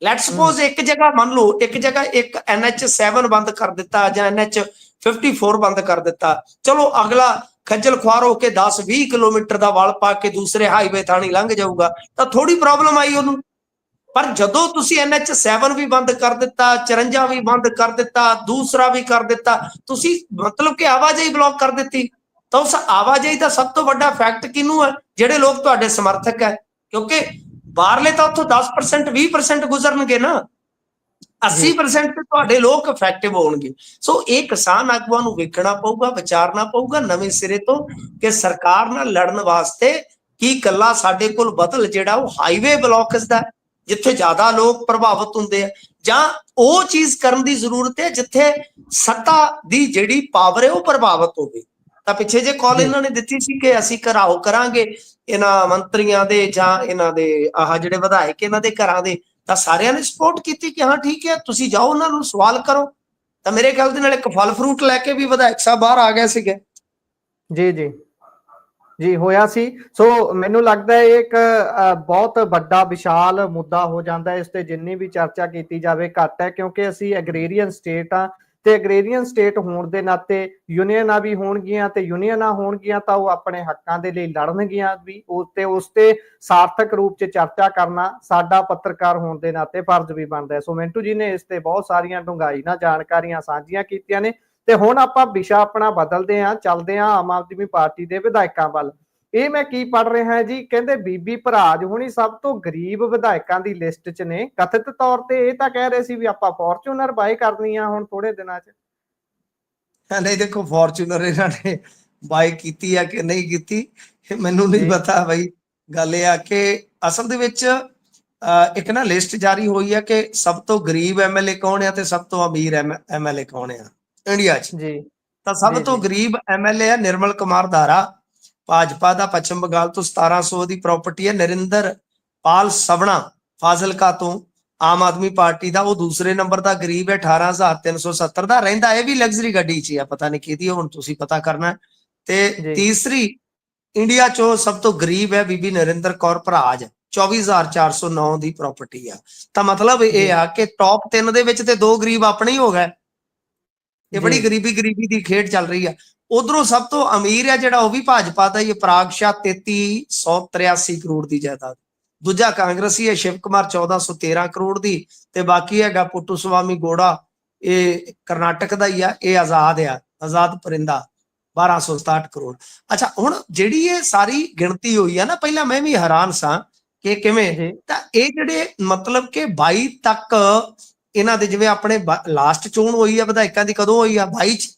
ਲੈਟ ਸਪੋਜ਼ ਇੱਕ ਜਗ੍ਹਾ ਮੰਨ ਲਓ, ਇੱਕ ਜਗ੍ਹਾ ਇੱਕ NH7 ਬੰਦ ਕਰ ਦਿੱਤਾ ਜਾਂ NH54 ਬੰਦ ਕਰ ਦਿੱਤਾ, ਚਲੋ ਅਗਲਾ ਖੱਜਲ ਖੁਆਰ ਹੋ ਕੇ 10-20 ਕਿਲੋਮੀਟਰ ਦਾ ਵਲ ਪਾ ਕੇ ਦੂਸਰੇ ਹਾਈਵੇ ਥਾਣੀ ਲੰਘ ਜਾਊਗਾ, ਤਾਂ ਥੋੜੀ ਪ੍ਰੋਬਲਮ ਆਈ ਉਹਨੂੰ। ਪਰ ਜਦੋਂ ਤੁਸੀਂ NH7 ਵੀ ਬੰਦ ਕਰ ਦਿੱਤਾ, 54 ਵੀ ਬੰਦ ਕਰ ਦਿੱਤਾ, ਦੂਸਰਾ ਵੀ ਕਰ ਦਿੱਤਾ, ਤੁਸੀਂ ਮਤਲਬ ਕਿ ਆਵਾਜਾਈ ਬਲੌਕ ਕਰ ਦਿੱਤੀ, ਤਾਂ ਉਸ ਆਵਾਜਾਈ ਦਾ ਸਭ ਤੋਂ ਵੱਡਾ ਫੈਕਟ ਕਿਹਨੂੰ ਹੈ? ਜਿਹੜੇ ਲੋਕ ਤੁਹਾਡੇ ਸਮਰਥਕ ਹੈ, ਕਿਉਂਕਿ ਬਾਹਰਲੇ ਤਾਂ ਉੱਥੋਂ 10% 20% ਗੁਜ਼ਰਨਗੇ ਨਾ, 80% ਤੇ ਤੁਹਾਡੇ ਲੋਕ ਇਫੈਕਟਿਵ ਹੋਣਗੇ। ਸੋ ਇਹ ਕਿਸਾਨ ਆਗੂਆਂ ਨੂੰ ਵੇਖਣਾ ਪਊਗਾ, ਵਿਚਾਰਨਾ ਪਊਗਾ ਨਵੇਂ ਸਿਰੇ ਤੋਂ ਕਿ ਸਰਕਾਰ ਨਾਲ ਲੜਨ ਵਾਸਤੇ ਕੀ ਇਕੱਲਾ ਸਾਡੇ ਕੋਲ ਬਦਲ ਜਿਹੜਾ ਉਹ ਹਾਈਵੇ ਬਲੌਕਸ ਦਾ, ਜਿੱਥੇ ਜ਼ਿਆਦਾ ਲੋਕ ਪ੍ਰਭਾਵਿਤ ਹੁੰਦੇ ਆ, ਜਾਂ ਉਹ ਚੀਜ਼ ਕਰਨ ਦੀ ਜ਼ਰੂਰਤ ਹੈ ਜਿੱਥੇ ਸੱਤਾ ਦੀ ਜਿਹੜੀ ਪਾਵਰ ਹੈ ਉਹ ਪ੍ਰਭਾਵਿਤ ਹੋਵੇ। ਤਾਂ ਪਿੱਛੇ ਜੇ ਕਾਲ ਇਹਨਾਂ ਨੇ ਦਿੱਤੀ ਸੀ ਕਿ ਅਸੀਂ ਘਰਾਓ ਕਰਾਂਗੇ ਇਹਨਾਂ ਮੰਤਰੀਆਂ ਦੇ ਜਾਂ ਇਹਨਾਂ ਦੇ ਆਹ ਜਿਹੜੇ ਵਿਧਾਇਕ ਇਹਨਾਂ ਦੇ ਘਰਾਂ ਦੇ, ਤਾਂ ਸਾਰਿਆਂ ਨੇ ਸਪੋਰਟ ਕੀਤੀ ਕਿ ਹਾਂ ਠੀਕ ਹੈ, ਤੁਸੀਂ ਜਾਓ ਉਹਨਾਂ ਨੂੰ ਸਵਾਲ ਕਰੋ। ਤਾਂ ਮੇਰੇ ਖਿਆਲ ਦੇ ਨਾਲ ਇੱਕ ਫਲ ਫਰੂਟ ਲੈ ਕੇ ਵੀ ਵਿਧਾਇਕ ਸਾਹਿਬ ਬਾਹਰ ਆ ਗਏ ਸੀਗੇ। ਜੀ ਹੋਇਆ ਸੀ। ਸੋ ਮੈਨੂੰ ਲੱਗਦਾ ਹੈ ਇੱਕ ਬਹੁਤ ਵੱਡਾ ਵਿਸ਼ਾਲ ਮੁੱਦਾ ਹੋ ਜਾਂਦਾ, ਇਸ ਤੇ ਜਿੰਨੀ ਵੀ ਚਰਚਾ ਕੀਤੀ ਜਾਵੇ ਘੱਟ ਹੈ, ਕਿਉਂਕਿ ਅਸੀਂ ਐਗਰੀਰੀਅਨ ਸਟੇਟ ਆ, ਤੇ ਐਗਰੀਰੀਅਨ ਸਟੇਟ ਹੋਣ ਦੇ ਨਾਤੇ ਯੂਨੀਅਨਾਂ ਵੀ ਹੋਣਗੀਆਂ, ਤੇ ਯੂਨੀਅਨਾਂ ਹੋਣਗੀਆਂ ਤਾਂ ਉਹ ਆਪਣੇ ਹੱਕਾਂ ਦੇ ਲਈ ਲੜਨਗੀਆਂ ਵੀ, ਉਸ ਤੇ ਸਾਰਥਕ ਰੂਪ 'ਚ ਚਰਚਾ ਕਰਨਾ ਸਾਡਾ ਪੱਤਰਕਾਰ ਹੋਣ ਦੇ ਨਾਤੇ ਫਰਜ਼ ਵੀ ਬਣਦਾ ਹੈ। ਸੋ ਮਿੰਟੂ ਜੀ ਨੇ ਇਸ ਤੇ ਬਹੁਤ ਸਾਰੀਆਂ ਡੂੰਘਾਈ ਨਾਲ ਜਾਣਕਾਰੀਆਂ ਸਾਂਝੀਆਂ ਕੀਤੀਆਂ ਨੇ। ਤੇ ਹੁਣ ਆਪਾਂ ਵਿਸ਼ਾ ਆਪਣਾ ਬਦਲਦੇ ਹਾਂ, ਚੱਲਦੇ ਹਾਂ ਆਮ ਆਦਮੀ ਪਾਰਟੀ ਦੇ ਵਿਧਾਇਕਾਂ ਵੱਲ। ਇਹ ਮੈਂ ਕੀ ਪੜ੍ਹ ਰਿਹਾ ਜੀ, ਕਹਿੰਦੇ ਬੀਬੀ ਭਰਾਜ ਹੁਣੀ ਸਭ ਤੋਂ ਗਰੀਬ ਵਿਧਾਇਕਾਂ ਦੀ ਲਿਸਟ 'ਚ ਨੇ। ਕਥਿਤ ਤੌਰ ਤੇ ਇਹ ਤਾਂ ਕਹਿ ਰਹੇ ਸੀ ਵੀ ਆਪਾਂ ਫੋਰਚੂਨਰ ਬਾਏ ਕਰਨੀ ਆ ਹੁਣ ਥੋੜੇ ਦਿਨਾਂ 'ਚ। ਨਹੀਂ ਦੇਖੋ, ਫੋਰਚੂਨਰ ਇਹਨਾਂ ਨੇ ਬਾਏ ਕੀਤੀ ਆ ਕਿ ਨਹੀਂ ਕੀਤੀ ਮੈਨੂੰ ਨਹੀਂ ਪਤਾ ਬਈ। ਗੱਲ ਇਹ ਆ ਕਿ ਅਸਲ ਦੇ ਵਿੱਚ ਇੱਕ ਨਾ ਲਿਸਟ ਜਾਰੀ ਹੋਈ ਹੈ ਕਿ ਸਭ ਤੋਂ ਗਰੀਬ MLA ਕੌਣ ਆ ਤੇ ਸਭ ਤੋਂ ਅਮੀਰ MLA ਕੌਣ ਆ ਇੰਡੀਆ 'ਚ। ਤਾਂ ਸਭ ਤੋਂ ਗਰੀਬ MLA ਹੈ ਨਿਰਮਲ ਕੁਮਾਰ ਦਾਰਾ, ਭਾਜਪਾ ਦਾ, ਪੱਛਮ ਬੰਗਾਲ ਤੋਂ 1700 ਦੀ ਪ੍ਰਾਪਰਟੀ ਹੈ। ਨਰਿੰਦਰ ਪਾਲ ਸਵਣਾ ਫਾਜ਼ਿਲਕਾ ਤੋਂ ਆਮ ਆਦਮੀ ਪਾਰਟੀ ਦਾ, ਉਹ ਦੂਸਰੇ ਨੰਬਰ ਦਾ ਗਰੀਬ ਹੈ, 18,370 ਦਾ ਰਹਿੰਦਾ। ਇਹ ਵੀ ਲਗਜ਼ਰੀ ਗੱਡੀ 'ਚ ਆ, ਪਤਾ ਨਹੀਂ ਕਿਹਦੀ, ਹੁਣ ਤੁਸੀਂ ਪਤਾ ਕਰਨਾ। ਤੇ ਤੀਸਰੀ ਇੰਡੀਆ 'ਚੋਂ ਸਭ ਤੋਂ ਗਰੀਬ ਹੈ ਬੀਬੀ ਨਰਿੰਦਰ ਕੌਰ ਭਰਾਜ, 24,409 ਦੀ ਪ੍ਰਾਪਰਟੀ ਆ। ਤਾਂ ਮਤਲਬ ਇਹ ਆ ਕਿ ਟੌਪ 3 ਦੇ ਵਿੱਚ ਤੇ 2 ਗਰੀਬ ਆਪਣੇ ਹੀ ਹੋ ਗਏ। ਇਹ ਬੜੀ ਗਰੀਬੀ ਦੀ ਖੇਡ ਚੱਲ ਰਹੀ ਆ। ਉਧਰੋਂ ਸਭ ਤੋਂ ਅਮੀਰ ਹੈ ਜਿਹੜਾ, ਉਹ ਵੀ ਭਾਜਪਾ ਦਾ ਹੀ, ਪਰਾਗ ਸ਼ਾਹ 3,383 ਕਰੋੜ ਦੀ ਜਾਇਦਾਦ। ਦੂਜਾ ਕਾਂਗਰਸੀ ਹੈ ਸ਼ਿਵ ਕੁਮਾਰ 1,413 ਕਰੋੜ ਦੀ, ਤੇ ਬਾਕੀ ਹੈਗਾ ਪੁੱਟੂ ਸਵਾਮੀ ਗੋੜਾ, ਇਹ ਕਰਨਾਟਕ ਦਾ ਹੀ ਆ, ਇਹ ਆਜ਼ਾਦ ਪਰਿੰਦਾ 1,267 ਕਰੋੜ। ਅੱਛਾ, ਹੁਣ ਜਿਹੜੀ ਇਹ ਸਾਰੀ ਗਿਣਤੀ ਹੋਈ ਆ ਨਾ, ਪਹਿਲਾਂ ਮੈਂ ਵੀ ਹੈਰਾਨ ਸਾਂ ਕਿ ਕਿਵੇਂ, ਤਾਂ ਇਹ ਜਿਹੜੇ ਮਤਲਬ ਕਿ 22 ਤੱਕ ਇਹਨਾਂ ਦੇ, ਜਿਵੇਂ ਆਪਣੇ ਲਾਸਟ ਚੋਣ ਹੋਈ ਆ ਵਿਧਾਇਕਾਂ ਦੀ, ਕਦੋਂ ਹੋਈ ਆ 22 ਚ,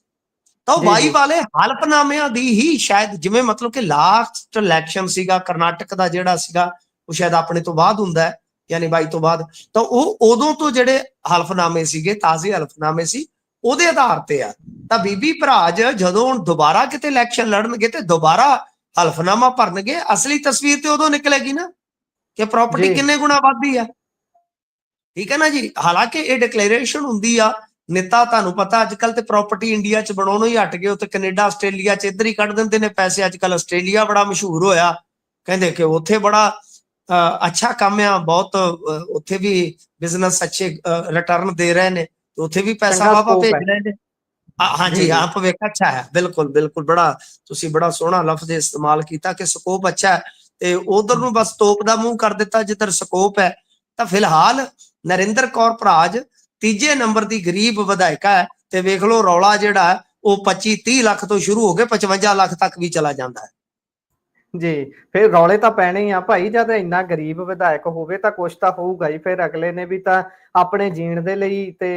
ਤਾਂ ਉਹ 22 ਵਾਲੇ ਹਲਫਨਾਮਿਆਂ ਦੀ ਹੀ ਸ਼ਾਇਦ, ਜਿਵੇਂ ਮਤਲਬ ਕਿ ਲਾਸਟ ਇਲੈਕਸ਼ਨ ਸੀਗਾ ਕਰਨਾਟਕ ਦਾ ਜਿਹੜਾ ਸੀਗਾ, ਉਹ ਸ਼ਾਇਦ ਆਪਣੇ ਤੋਂ ਬਾਅਦ ਹੁੰਦਾ ਹੈ, ਯਾਨੀ 22 ਤੋਂ ਬਾਅਦ, ਤਾਂ ਉਹ ਉਦੋਂ ਤੋਂ ਜਿਹੜੇ ਹਲਫਨਾਮੇ ਸੀਗੇ, ਤਾਜ਼ੇ ਹਲਫਨਾਮੇ ਸੀ, ਉਹਦੇ ਆਧਾਰ ਤੇ ਆ। ਤਾਂ ਬੀਬੀ ਭਰਾਜ ਜਦੋਂ ਹੁਣ ਦੁਬਾਰਾ ਕਿਤੇ ਇਲੈਕਸ਼ਨ ਲੜਨਗੇ ਤੇ ਦੁਬਾਰਾ ਹਲਫਨਾਮਾ ਭਰਨਗੇ, ਅਸਲੀ ਤਸਵੀਰ ਤੇ ਉਦੋਂ ਨਿਕਲੇਗੀ ਨਾ ਕਿ ਪ੍ਰਾਪਰਟੀ ਕਿੰਨੇ ਗੁਣਾ ਵੱਧਦੀ ਆ। ਠੀਕ ਹੈ ਨਾ ਜੀ। ਹਾਲਾਂਕਿ ਇਹ ਡਿਕਲੇਰੇਸ਼ਨ ਹੁੰਦੀ ਆ, ਨੇਤਾ ਤੁਹਾਨੂੰ ਪਤਾ ਅੱਜ ਕੱਲ ਤੇ ਪ੍ਰਾਪਰਟੀ ਇੰਡੀਆ 'ਚ ਬਣਾਉਣੋਂ ਹੀ ਹਟ ਗਏ, ਉੱਥੇ ਕੈਨੇਡਾ ਆਸਟ੍ਰੇਲੀਆ 'ਚ ਇੱਧਰ ਹੀ ਕੱਢ ਦਿੰਦੇ ਨੇ ਪੈਸੇ। ਅੱਜ ਕੱਲ ਆਸਟ੍ਰੇਲੀਆ ਬੜਾ ਮਸ਼ਹੂਰ ਹੋਇਆ, ਕਹਿੰਦੇ ਕਿ ਉੱਥੇ ਬੜਾ ਅੱਛਾ ਕੰਮ ਆ, ਬਹੁਤ ਉੱਥੇ ਵੀ ਬਿਜ਼ਨਸ ਅੱਛੇ ਰਿਟਰਨ ਦੇ ਰਹੇ ਨੇ, ਉੱਥੇ ਵੀ ਪੈਸਾ ਵਾਵਾ ਭੇਜ ਰਹੇ ਨੇ। ਹਾਂਜੀ ਹਾਂ, ਭਵਿੱਖ ਅੱਛਾ ਹੈ, ਬਿਲਕੁਲ ਬਿਲਕੁਲ। ਬੜਾ ਤੁਸੀਂ ਬੜਾ ਸੋਹਣਾ ਲਫ਼ਜ਼ ਇਸਤੇਮਾਲ ਕੀਤਾ ਕਿ ਸਕੋਪ ਅੱਛਾ ਹੈ, ਤੇ ਉਧਰ ਨੂੰ ਬਸ ਤੋਪ ਦਾ ਮੂੰਹ ਕਰ ਦਿੱਤਾ ਜਿੱਧਰ ਸਕੋਪ ਹੈ। ਤਾਂ ਫਿਲਹਾਲ ਨਰਿੰਦਰ ਕੌਰ ਭਰਾਜ ਤੀਜੇ ਨੰਬਰ ਦੀ ਗਰੀਬ ਵਿਧਾਇਕਾ ਹੈ, ਤੇ ਵੇਖ ਲਓ ਰੌਲਾ ਜਿਹੜਾ ਉਹ 25-30 ਲੱਖ ਤੋਂ ਸ਼ੁਰੂ ਹੋ ਕੇ 55 ਲੱਖ ਤੱਕ ਵੀ ਚਲਾ ਜਾਂਦਾ ਹੈ। ਜੀ, ਫਿਰ ਰੌਲੇ ਤਾਂ ਪੈਣੇ ਹੀ ਆ ਭਾਈ, ਜਦ ਇੰਨਾ ਗਰੀਬ ਵਿਧਾਇਕ ਹੋਵੇ ਤਾਂ ਕੁਛ ਤਾਂ ਹੋਊਗਾ ਹੀ। ਫਿਰ ਅਗਲੇ ਨੇ ਵੀ ਤਾਂ ਆਪਣੇ ਜੀਣ ਦੇ ਲਈ ਤੇ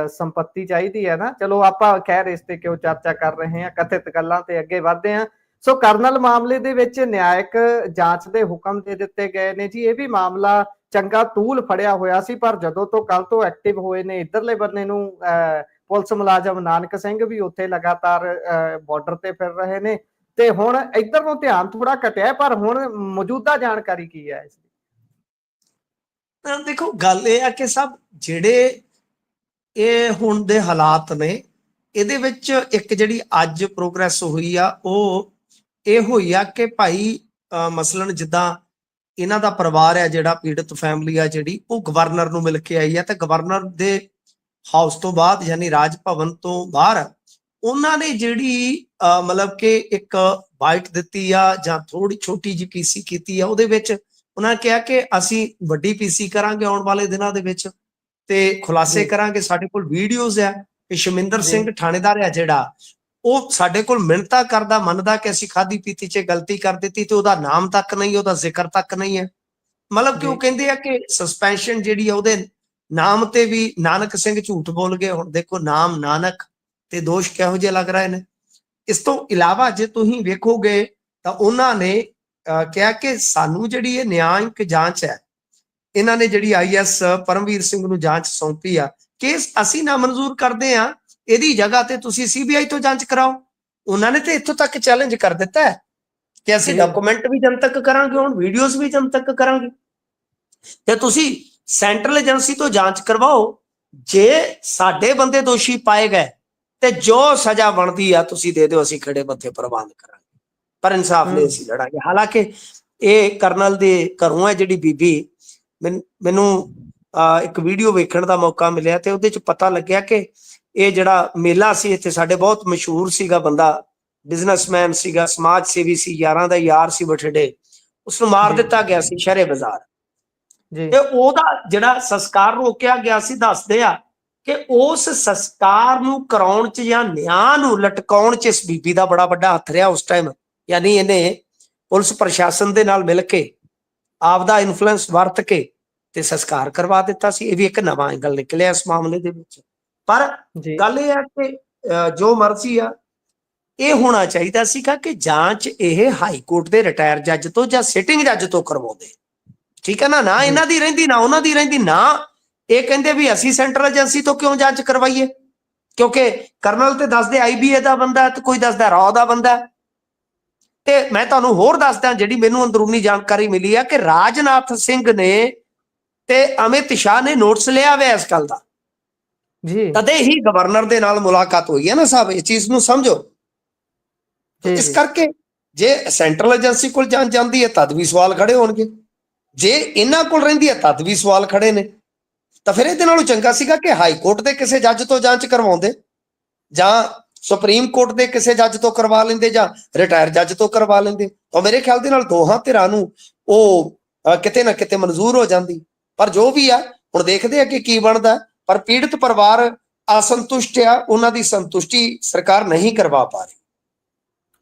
ਸੰਪत्ति ਚਾਹੀਦੀ ਹੈ ਨਾ। ਚਲੋ ਆਪਾਂ ਖੈਰ ਇਸ ਤੇ ਕਿਉਂ ਚਰਚਾ ਕਰ ਰਹੇ ਹਾਂ, ਕਥਿਤ ਗੱਲਾਂ ਤੇ ਅੱਗੇ ਵਧਦੇ ਹਾਂ। ਸੋ ਕਰਨਲ ਮਾਮਲੇ ਦੇ ਵਿੱਚ ਨਿਆਇਕ ਜਾਂਚ ਦੇ ਹੁਕਮ ਦੇ ਦਿੱਤੇ ਗਏ ਨੇ ਜੀ। ਇਹ ਵੀ ਮਾਮਲਾ ਚੰਗਾ ਤੂਲ ਫੜਿਆ ਹੋਇਆ ਸੀ, ਪਰ ਜਦੋਂ ਤੋਂ ਕੱਲ ਤੋਂ ਐਕਟਿਵ ਹੋਏ ਨੇ ਇਧਰਲੇ ਬੰਨੇ ਨੂੰ ਪੁਲਿਸ ਮੁਲਾਜ਼ਮ ਨਾਨਕ ਸਿੰਘ ਵੀ ਉੱਥੇ ਲਗਾਤਾਰ ਬਾਰਡਰ ਤੇ ਫਿਰ ਰਹੇ ਨੇ, ਤੇ ਹੁਣ ਇੱਧਰ ਨੂੰ ਧਿਆਨ ਥੋੜਾ ਘਟਿਆ। ਪਰ ਹੁਣ ਮੌਜੂਦਾ ਜਾਣਕਾਰੀ ਕੀ ਹੈ ਇਸ ਦੀ? ਦੇਖੋ ਗੱਲ ਇਹ ਆ ਕਿ ਸਭ ਜਿਹੜੇ ਇਹ ਹੁਣ ਦੇ ਹਾਲਾਤ ਨੇ, ਇਹਦੇ ਵਿੱਚ ਇੱਕ ਜਿਹੜੀ ਅੱਜ ਪ੍ਰੋਗਰੈਸ ਹੋਈ ਆ ਉਹ ਇਹ ਹੋਈ ਆ ਕਿ ਭਾਈ ਮਸਲਨ ਜਿੱਦਾਂ ਇਹਨਾਂ ਦਾ ਪਰਿਵਾਰ ਆ, ਜਿਹੜਾ ਪੀੜਤ ਫੈਮਿਲੀ ਆ ਜਿਹੜੀ, ਉਹ ਗਵਰਨਰ ਨੂੰ ਮਿਲ ਕੇ ਆਈ ਆ, ਤੇ ਗਵਰਨਰ ਦੇ ਹਾਊਸ ਤੋਂ ਬਾਅਦ ਯਾਨੀ ਰਾਜ ਭਵਨ ਤੋਂ ਬਾਹਰ ਉਹਨਾਂ ਨੇ ਜਿਹੜੀ ਮਤਲਬ ਕਿ ਇੱਕ ਬਾਈਟ ਦਿੱਤੀ ਆ ਜਾਂ ਥੋੜੀ ਛੋਟੀ ਜਿਹੀ ਪੀਸੀ ਕੀਤੀ ਆ। ਉਹਦੇ ਵਿੱਚ ਉਹਨਾਂ ਨੇ ਕਿਹਾ ਕਿ ਅਸੀਂ ਵੱਡੀ ਪੀਸੀ ਕਰਾਂਗੇ ਆਉਣ ਵਾਲੇ ਦਿਨਾਂ ਦੇ ਵਿੱਚ ਤੇ ਖੁਲਾਸੇ ਕਰਾਂਗੇ। ਸਾਡੇ ਕੋਲ ਵੀਡੀਓਜ਼ ਆ ਕਿ ਸ਼ਮਿੰਦਰ ਸਿੰਘ ਥਾਣੇਦਾਰ ਆ ਜਿਹੜਾ, ਉਹ ਸਾਡੇ ਕੋਲ ਮਿੰਨਤਾਂ ਕਰਦਾ, ਮੰਨਦਾ ਕਿ ਅਸੀਂ ਖਾਦੀ ਪੀਤੀ 'ਚ ਗਲਤੀ ਕਰ ਦਿੱਤੀ, ਤੇ ਉਹਦਾ ਨਾਮ ਤੱਕ ਨਹੀਂ, ਉਹਦਾ ਜ਼ਿਕਰ ਤੱਕ ਨਹੀਂ ਹੈ। ਮਤਲਬ ਕਿ ਉਹ ਕਹਿੰਦੇ ਆ ਕਿ ਸਸਪੈਂਸ਼ਨ ਜਿਹੜੀ ਆ ਉਹਦੇ ਨਾਮ ਤੇ ਵੀ ਨਾਨਕ ਸਿੰਘ ਝੂਠ ਬੋਲ ਗਏ। ਹੁਣ ਦੇਖੋ ਨਾਮ ਨਾਨਕ ਤੇ ਦੋਸ਼ ਕਿਹੋ ਜਿਹੇ ਲੱਗ ਰਹੇ ਨੇ। ਇਸ ਤੋਂ ਇਲਾਵਾ ਜੇ ਤੁਸੀਂ ਵੇਖੋਗੇ ਤਾਂ ਉਹਨਾਂ ਨੇ ਕਿਹਾ ਕਿ ਸਾਨੂੰ ਜਿਹੜੀ ਇਹ ਨਿਆਂਇਕ ਜਾਂਚ ਹੈ, ਇਹਨਾਂ ਨੇ ਜਿਹੜੀ IS ਪਰਮਵੀਰ ਸਿੰਘ ਨੂੰ ਜਾਂਚ ਸੌਂਪੀ ਆ, ਕੇਸ ਅਸੀਂ ਨਾ ਮਨਜ਼ੂਰ ਕਰਦੇ ਆ, ਇਹਦੀ ਜਗ੍ਹਾ ਤੇ ਤੁਸੀਂ CBI ਤੋਂ ਜਾਂਚ ਕਰਾਓ। ਉਹਨਾਂ ਨੇ ਤੇ ਇੱਥੋਂ ਤੱਕ ਚੈਲੰਜ ਕਰ ਦਿੱਤਾ ਹੈ ਕਿ ਅਸੀਂ ਡਾਕੂਮੈਂਟ ਵੀ ਜਨਤਕ ਕਰਾਂਗੇ, ਹੁਣ ਵੀਡੀਓਜ਼ ਵੀ ਜਨਤਕ ਕਰਾਂਗੇ, ਤੇ ਤੁਸੀਂ ਸੈਂਟਰਲ ਏਜੰਸੀ ਤੋਂ ਜਾਂਚ ਕਰਵਾਓ। ਜੇ ਸਾਡੇ ਬੰਦੇ ਦੋਸ਼ੀ ਪਾਏ ਗਏ ਤੇ ਜੋ ਸਜ਼ਾ ਬਣਦੀ ਆ ਤੁਸੀਂ ਦੇ ਦਿਓ, ਅਸੀਂ ਖੜੇ ਮੱਥੇ ਪ੍ਰਬੰਧ ਕਰਾਂਗੇ, ਪਰ ਇਨਸਾਫ ਲਈ ਅਸੀਂ ਲੜਾਂਗੇ। ਹਾਲਾਂਕਿ ਇਹ ਕਰਨਲ ਦੇ ਘਰੋਂ ਹੈ ਜਿਹੜੀ ਬੀਬੀ, ਮੈਨੂੰ ਇੱਕ ਵੀਡੀਓ ਵੇਖਣ ਦਾ ਮੌਕਾ ਮਿਲਿਆ ਤੇ ਉਹਦੇ ਚ ਪਤਾ ਲੱਗਿਆ ਕਿ ਇਹ ਜਿਹੜਾ ਮੇਲਾ ਸੀ ਇੱਥੇ ਸਾਡੇ ਬਹੁਤ ਮਸ਼ਹੂਰ ਸੀਗਾ ਬੰਦਾ, ਬਿਜ਼ਨਸਮੈਨ ਸੀਗਾ, ਸਮਾਜ ਸੇਵੀ ਸੀ, ਯਾਰਾਂ ਦਾ ਯਾਰ ਸੀ ਬਠਿੰਡੇ, ਉਸਨੂੰ ਮਾਰ ਦਿੱਤਾ ਗਿਆ ਸੀ ਸ਼ਰੇ ਬਾਜ਼ਾਰ। ਤੇ ਉਹਦਾ ਜਿਹੜਾ ਸੰਸਕਾਰ ਰੋਕਿਆ ਗਿਆ ਸੀ, ਦੱਸਦੇ ਆ ਕਿ ਉਸ ਸੰਸਕਾਰ ਨੂੰ ਕਰਾਉਣ ਚ ਜਾਂ ਨਿਆਂ ਨੂੰ ਲਟਕਾਉਣ ਚ ਇਸ ਬੀਬੀ ਦਾ ਬੜਾ ਵੱਡਾ ਹੱਥ ਰਿਹਾ ਉਸ ਟਾਈਮ। ਯਾਨੀ ਇਹਨੇ ਪੁਲਿਸ ਪ੍ਰਸ਼ਾਸਨ ਦੇ ਨਾਲ ਮਿਲ ਕੇ ਆਪਦਾ ਇਨਫਲੂਐਂਸ ਵਰਤ ਕੇ ਤੇ ਸੰਸਕਾਰ ਕਰਵਾ ਦਿੱਤਾ ਸੀ। ਇਹ ਵੀ ਇੱਕ ਨਵਾਂ ਐਂਗਲ ਨਿਕਲਿਆ ਇਸ ਮਾਮਲੇ ਦੇ ਵਿੱਚ। ਪਰ ਗੱਲ ਇਹ ਹੈ ਕਿ ਜੋ ਮਰਜ਼ੀ ਆ, ਇਹ ਹੋਣਾ ਚਾਹੀਦਾ ਸੀਗਾ ਕਿ ਜਾਂਚ ਇਹ ਹਾਈ ਕੋਰਟ ਦੇ ਰਿਟਾਇਰ ਜੱਜ ਤੋਂ ਜਾਂ ਸਿਟਿੰਗ ਜੱਜ ਤੋਂ ਕਰਵਾਉਂਦੇ, ਠੀਕ ਹੈ ਨਾ। ਨਾ ਇਹਨਾਂ ਦੀ ਰਹਿੰਦੀ, ਨਾ ਉਹਨਾਂ ਦੀ ਰਹਿੰਦੀ, ਨਾ ਇਹ ਕਹਿੰਦੇ ਵੀ ਅਸੀਂ ਸੈਂਟਰਲ ਏਜੰਸੀ ਤੋਂ ਕਿਉਂ ਜਾਂਚ ਕਰਵਾਈਏ, ਕਿਉਂਕਿ ਕਰਨਲ ਤੇ ਦੱਸਦੇ IBA ਦਾ ਬੰਦਾ ਤੇ ਕੋਈ ਦੱਸਦਾ ਰॉ ਦਾ ਬੰਦਾ। ਤੇ ਮੈਂ ਤੁਹਾਨੂੰ ਹੋਰ ਦੱਸਦਾ, ਜਿਹੜੀ ਮੈਨੂੰ ਅੰਦਰੂਨੀ ਜਾਣਕਾਰੀ ਮਿਲੀ ਆ ਕਿ ਰਾਜਨਾਥ ਸਿੰਘ ਨੇ ਤੇ ਅਮਿਤ ਸ਼ਾਹ ਨੇ ਨੋਟਿਸ ਲਿਆ ਹੋਇਆ ਇਸ ਗੱਲ ਦਾ ਜੀ, ਤਦੇ ਹੀ ਗਵਰਨਰ ਦੇ ਨਾਲ ਮੁਲਾਕਾਤ ਹੋਈ ਹੈ ਨਾ ਸਾਹਿਬ, ਇਹ ਚੀਜ਼ ਨੂੰ ਸਮਝੋ। ਇਸ ਕਰਕੇ ਜੇ ਸੈਂਟਰਲ ਏਜੰਸੀ ਕੋਲ ਜਾਂਚ ਜਾਂਦੀ ਹੈ ਤਦ ਵੀ ਸਵਾਲ ਖੜੇ ਹੋਣਗੇ, ਜੇ ਇਹਨਾਂ ਕੋਲ ਰਹਿੰਦੀ ਹੈ ਤਦ ਵੀ ਸਵਾਲ ਖੜੇ ਨੇ। ਤਾਂ ਫਿਰ ਇਹਦੇ ਨਾਲੋਂ ਚੰਗਾ ਸੀਗਾ ਕਿ ਹਾਈ ਕੋਰਟ ਦੇ ਕਿਸੇ ਜੱਜ ਤੋਂ ਜਾਂਚ ਕਰਵਾਉਂਦੇ, ਜਾਂ ਸੁਪਰੀਮ ਕੋਰਟ ਦੇ ਕਿਸੇ ਜੱਜ ਤੋਂ ਕਰਵਾ ਲੈਂਦੇ, ਜਾਂ ਰਿਟਾਇਰ ਜੱਜ ਤੋਂ ਕਰਵਾ ਲੈਂਦੇ। ਤਾਂ ਮੇਰੇ ਖਿਆਲ ਦੇ ਨਾਲ ਦੋਹਾਂ ਧਿਰਾਂ ਨੂੰ ਉਹ ਕਿਤੇ ਨਾ ਕਿਤੇ ਮਨਜ਼ੂਰ ਹੋ ਜਾਂਦੀ। ਪਰ ਜੋ ਵੀ ਆ, ਹੁਣ ਦੇਖਦੇ ਆ ਕਿ ਕੀ ਬਣਦਾ। ਪਰ ਪੀੜਤ ਪਰਿਵਾਰ ਅਸੰਤੁਸ਼ਟ ਆ, ਉਹਨਾਂ ਦੀ ਸੰਤੁਸ਼ਟੀ ਸਰਕਾਰ ਨਹੀਂ ਕਰਵਾ ਪਾ ਰਹੀ।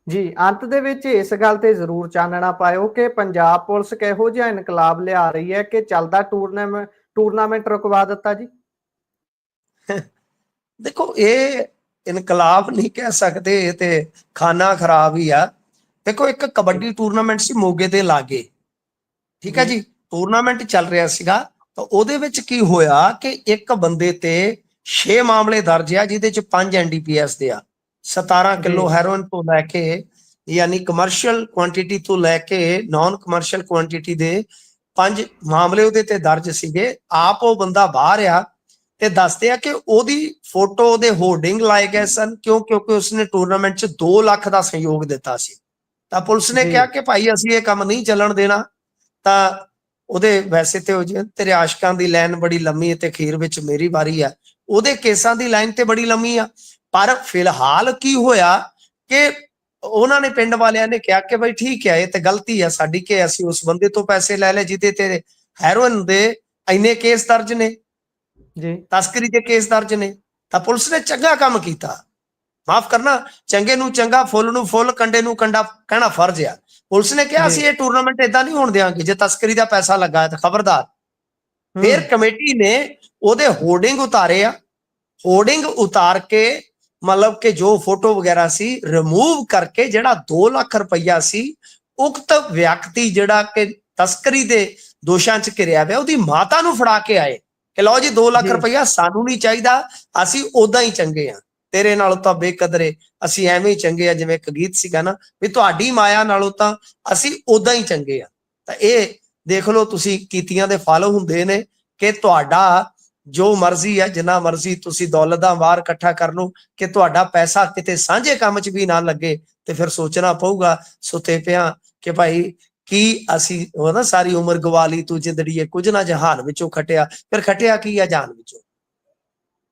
ਜੀ, ਅੰਤ ਦੇ ਵਿੱਚ ਇਸ ਗੱਲ ਤੇ ਜ਼ਰੂਰ ਚਾਨਣਾ ਪਾਇਓ ਕਿ ਪੰਜਾਬ ਪੁਲਿਸ ਕਿਹੋ ਜਿਹਾ ਇਨਕਲਾਬ ਲਿਆ ਰਹੀ ਹੈ ਕਿ ਚੱਲਦਾ ਟੂਰਨਾਮੈਂਟ ਰੁਕਵਾ ਦਿੱਤਾ ਜੀ। ਦੇਖੋ, ਇਹ ਇਨਕਲਾਬ ਨਹੀਂ ਕਹਿ ਸਕਦੇ, ਇਹ ਤੇ ਖਾਨਾ ਖਰਾਬ ਹੀ ਆ। ਦੇਖੋ, ਇੱਕ ਕਬੱਡੀ ਟੂਰਨਾਮੈਂਟ ਸੀ ਮੋਗੇ ਦੇ ਲਾਗੇ, ਠੀਕ ਹੈ ਜੀ, ਟੂਰਨਾਮੈਂਟ ਚੱਲ ਰਿਹਾ ਸੀਗਾ। ਤਾਂ ਉਹਦੇ ਵਿੱਚ ਕੀ ਹੋਇਆ ਕਿ ਇੱਕ ਬੰਦੇ ਤੇ 6 ਮਾਮਲੇ ਦਰਜ ਆ, ਜਿਹਦੇ ਚ 5 NDPS ਦੇ ਆ। 17 ਕਿਲੋ ਹੈਰੋਇਨ ਤੋਂ ਲੈ ਕੇ, ਯਾਨੀ ਕਮਰਸ਼ੀਅਲ ਕੁਆਂਟੀਟੀ ਤੋਂ ਲੈ ਕੇ ਨਾਨ ਕਮਰਸ਼ੀਅਲ ਕੁਆਂਟੀਟੀ ਦੇ 5 ਮਾਮਲੇ ਉਹਦੇ ਤੇ ਦਰਜ ਸੀਗੇ। ਆਪ ਉਹ ਬੰਦਾ ਬਾਹਰ ਆ ਤੇ ਦੱਸਦੇ ਆ ਕਿ ਉਹਦੀ ਫੋਟੋ, ਉਹਦੇ ਹੋਰਡਿੰਗ ਲਾਏ ਗਏ ਸਨ, ਕਿਉਂਕਿ ਉਸਨੇ ਟੂਰਨਾਮੈਂਟ 'ਚ 2 ਲੱਖ ਦਾ ਸਹਿਯੋਗ ਦਿੱਤਾ ਸੀ। ਤਾਂ ਪੁਲਿਸ ਨੇ ਕਿਹਾ ਕਿ ਭਾਈ ਅਸੀਂ ਇਹ ਕੰਮ ਨਹੀਂ ਚੱਲਣ ਦੇਣਾ। ਤਾਂ ਉਹਦੇ ਵੈਸੇ ਤੇ ਉਹ ਜੀ ਤੇਰੇ ਆਸ਼ਕਾਂ ਦੀ ਲਾਈਨ ਬੜੀ ਲੰਮੀ ਹੈ ਤੇ ਅਖੀਰ ਵਿੱਚ ਮੇਰੀ ਵਾਰੀ ਆ, ਉਹਦੇ ਕੇਸਾਂ ਦੀ ਲਾਈਨ ਤੇ ਬੜੀ ਲੰਮੀ ਆ। ਪਰ ਫਿਲਹਾਲ ਕੀ ਹੋਇਆ ਕਿ ਉਹਨਾਂ ਨੇ, ਪਿੰਡ ਵਾਲਿਆਂ ਨੇ ਕਿਹਾ ਕਿ ਬਈ ਠੀਕ ਹੈ, ਇਹ ਤੇ ਗਲਤੀ ਆ ਸਾਡੀ ਕਿ ਅਸੀਂ ਉਸ ਬੰਦੇ ਤੋਂ ਪੈਸੇ ਲੈ ਲਏ ਜਿਹਦੇ ਤੇ ਹੈਰੋਇਨ ਦੇ ਇੰਨੇ ਕੇਸ ਦਰਜ ਨੇ ਜੀ, ਤਸਕਰੀ ਦੇ ਕੇਸ ਦਰਜ ਨੇ। ਤਾਂ ਪੁਲਿਸ ਨੇ ਚੰਗਾ ਕੰਮ ਕੀਤਾ, ਮਾਫ ਕਰਨਾ, ਚੰਗੇ ਨੂੰ ਚੰਗਾ, ਫੁੱਲ ਨੂੰ ਫੁੱਲ, ਕੰਡੇ ਨੂੰ ਕੰਡਾ ਕਹਿਣਾ ਫਰਜ਼ ਆ। ਪੁਲਿਸ ਨੇ ਕਿਹਾ ਸੀ ਇਹ ਟੂਰਨਾਮੈਂਟ ਏਦਾਂ ਨਹੀਂ ਹੋਣ ਦੇਵਾਂਗੇ, ਜੇ ਤਸਕਰੀ ਦਾ ਪੈਸਾ ਲੱਗਾ ਹੈ ਤਾਂ ਖਬਰਦਾਰ। ਫਿਰ ਕਮੇਟੀ ਨੇ ਉਹਦੇ ਹੋਰਡਿੰਗ ਉਤਾਰੇ ਆ, ਹੋਰਡਿੰਗ ਉਤਾਰ ਕੇ ਮਤਲਬ ਕਿ ਜੋ ਫੋਟੋ ਵਗੈਰਾ ਸੀ ਰਿਮੂਵ ਕਰਕੇ ਜਿਹੜਾ 2 ਲੱਖ ਰੁਪਈਆ ਸੀ ਉਕਤ ਵਿਅਕਤੀ ਜਿਹੜਾ ਕਿ ਤਸਕਰੀ ਦੇ ਦੋਸ਼ਾਂ 'ਚ ਘਿਰਿਆ ਹੋਇਆ ਉਹਦੀ ਮਾਤਾ ਨੂੰ ਫੜਾ ਕੇ ਆਏ ਕਿ ਲਓ ਜੀ 2 ਲੱਖ ਰੁਪਈਆ ਸਾਨੂੰ ਨਹੀਂ ਚਾਹੀਦਾ, ਅਸੀਂ ਉਦਾਂ ਹੀ ਚੰਗੇ ਆ, ਤੇਰੇ ਨਾਲੋਂ ਤਾਂ ਬੇਕਦਰੇ, ਅਸੀਂ ਐਵੇਂ ਹੀ ਚੰਗੇ ਆ। ਜਿਵੇਂ ਇੱਕ ਗੀਤ ਸੀਗਾ ਨਾ ਵੀ ਤੁਹਾਡੀ ਮਾਇਆ ਨਾਲੋਂ ਤਾਂ ਅਸੀਂ ਉਦਾਂ ਹੀ ਚੰਗੇ ਆ। ਤਾਂ ਇਹ ਦੇਖ ਲਓ ਤੁਸੀਂ ਕੀਤੀਆਂ ਦੇ ਫਲ ਹੁੰਦੇ ਨੇ ਕਿ ਤੁਹਾਡਾ ਜੋ ਮਰਜ਼ੀ ਹੈ, ਜਿੰਨਾ ਮਰਜ਼ੀ ਤੁਸੀਂ ਦੌਲਤ ਦਾ ਵਾਰ ਇਕੱਠਾ ਕਰ ਲਓ, ਕਿ ਤੁਹਾਡਾ ਪੈਸਾ ਕਿਤੇ ਸਾਂਝੇ ਕੰਮ 'ਚ ਵੀ ਨਾ ਲੱਗੇ ਤੇ ਫਿਰ ਸੋਚਣਾ ਪਊਗਾ ਸੁੱਤੇ ਪਿਆ ਕਿ ਭਾਈ ਕੀ ਅਸੀਂ ਉਹ ਨਾ ਸਾਰੀ ਉਮਰ ਗਵਾ ਲਈ ਤੂੰ ਜ਼ਿੰਦੜੀਏ, ਕੁਝ ਨਾ ਜਹਾਨ ਵਿੱਚੋਂ ਖਟਿਆ, ਫਿਰ ਖਟਿਆ ਕੀ ਆ ਜਾਨ ਵਿੱਚੋਂ।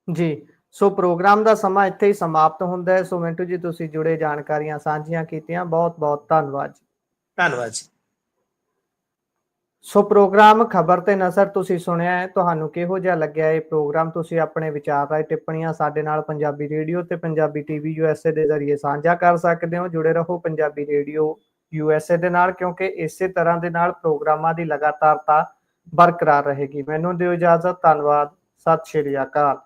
ਜੀ ਸੋ ਪ੍ਰੋਗਰਾਮ ਦਾ ਸਮਾਂ ਇੱਥੇ ਹੀ ਸਮਾਪਤ ਹੁੰਦਾ ਹੈ। ਸੋ ਮਿੰਟੂ ਜੀ ਤੁਸੀਂ ਜੁੜੇ ਜਾਣਕਾਰੀਆਂ ਸਾਂਝੀਆਂ ਕੀਤੀਆਂ, ਬਹੁਤ ਬਹੁਤ ਧੰਨਵਾਦ ਜੀ। ਧੰਨਵਾਦ ਜੀ। ਸੋ ਪ੍ਰੋਗਰਾਮ ਖਬਰ ਤੇ ਨਜ਼ਰ ਤੁਸੀਂ ਸੁਣਿਆ ਹੈ, ਤੁਹਾਨੂੰ ਕਿਹੋ ਜਿਹਾ ਲੱਗਿਆ ਇਹ ਪ੍ਰੋਗਰਾਮ? ਤੁਸੀਂ ਆਪਣੇ ਵਿਚਾਰ ਰਾਏ ਟਿੱਪਣੀਆਂ ਸਾਡੇ ਨਾਲ ਪੰਜਾਬੀ ਰੇਡੀਓ ਤੇ ਪੰਜਾਬੀ ਟੀਵੀ USA ਦੇ ਜ਼ਰੀਏ ਸਾਂਝਾ ਕਰ ਸਕਦੇ ਹੋ। ਜੁੜੇ ਰਹੋ ਪੰਜਾਬੀ ਰੇਡੀਓ USA ਦੇ ਨਾਲ, ਕਿਉਂਕਿ ਇਸੇ ਤਰ੍ਹਾਂ ਦੇ ਨਾਲ ਪ੍ਰੋਗਰਾਮਾਂ ਦੀ ਲਗਾਤਾਰਤਾ ਬਰਕਰਾਰ ਰਹੇਗੀ। ਮੈਨੂੰ ਦਿਓ ਇਜਾਜ਼ਤ, ਧੰਨਵਾਦ, ਸਤਿ ਸ਼੍ਰੀ ਅਕਾਲ।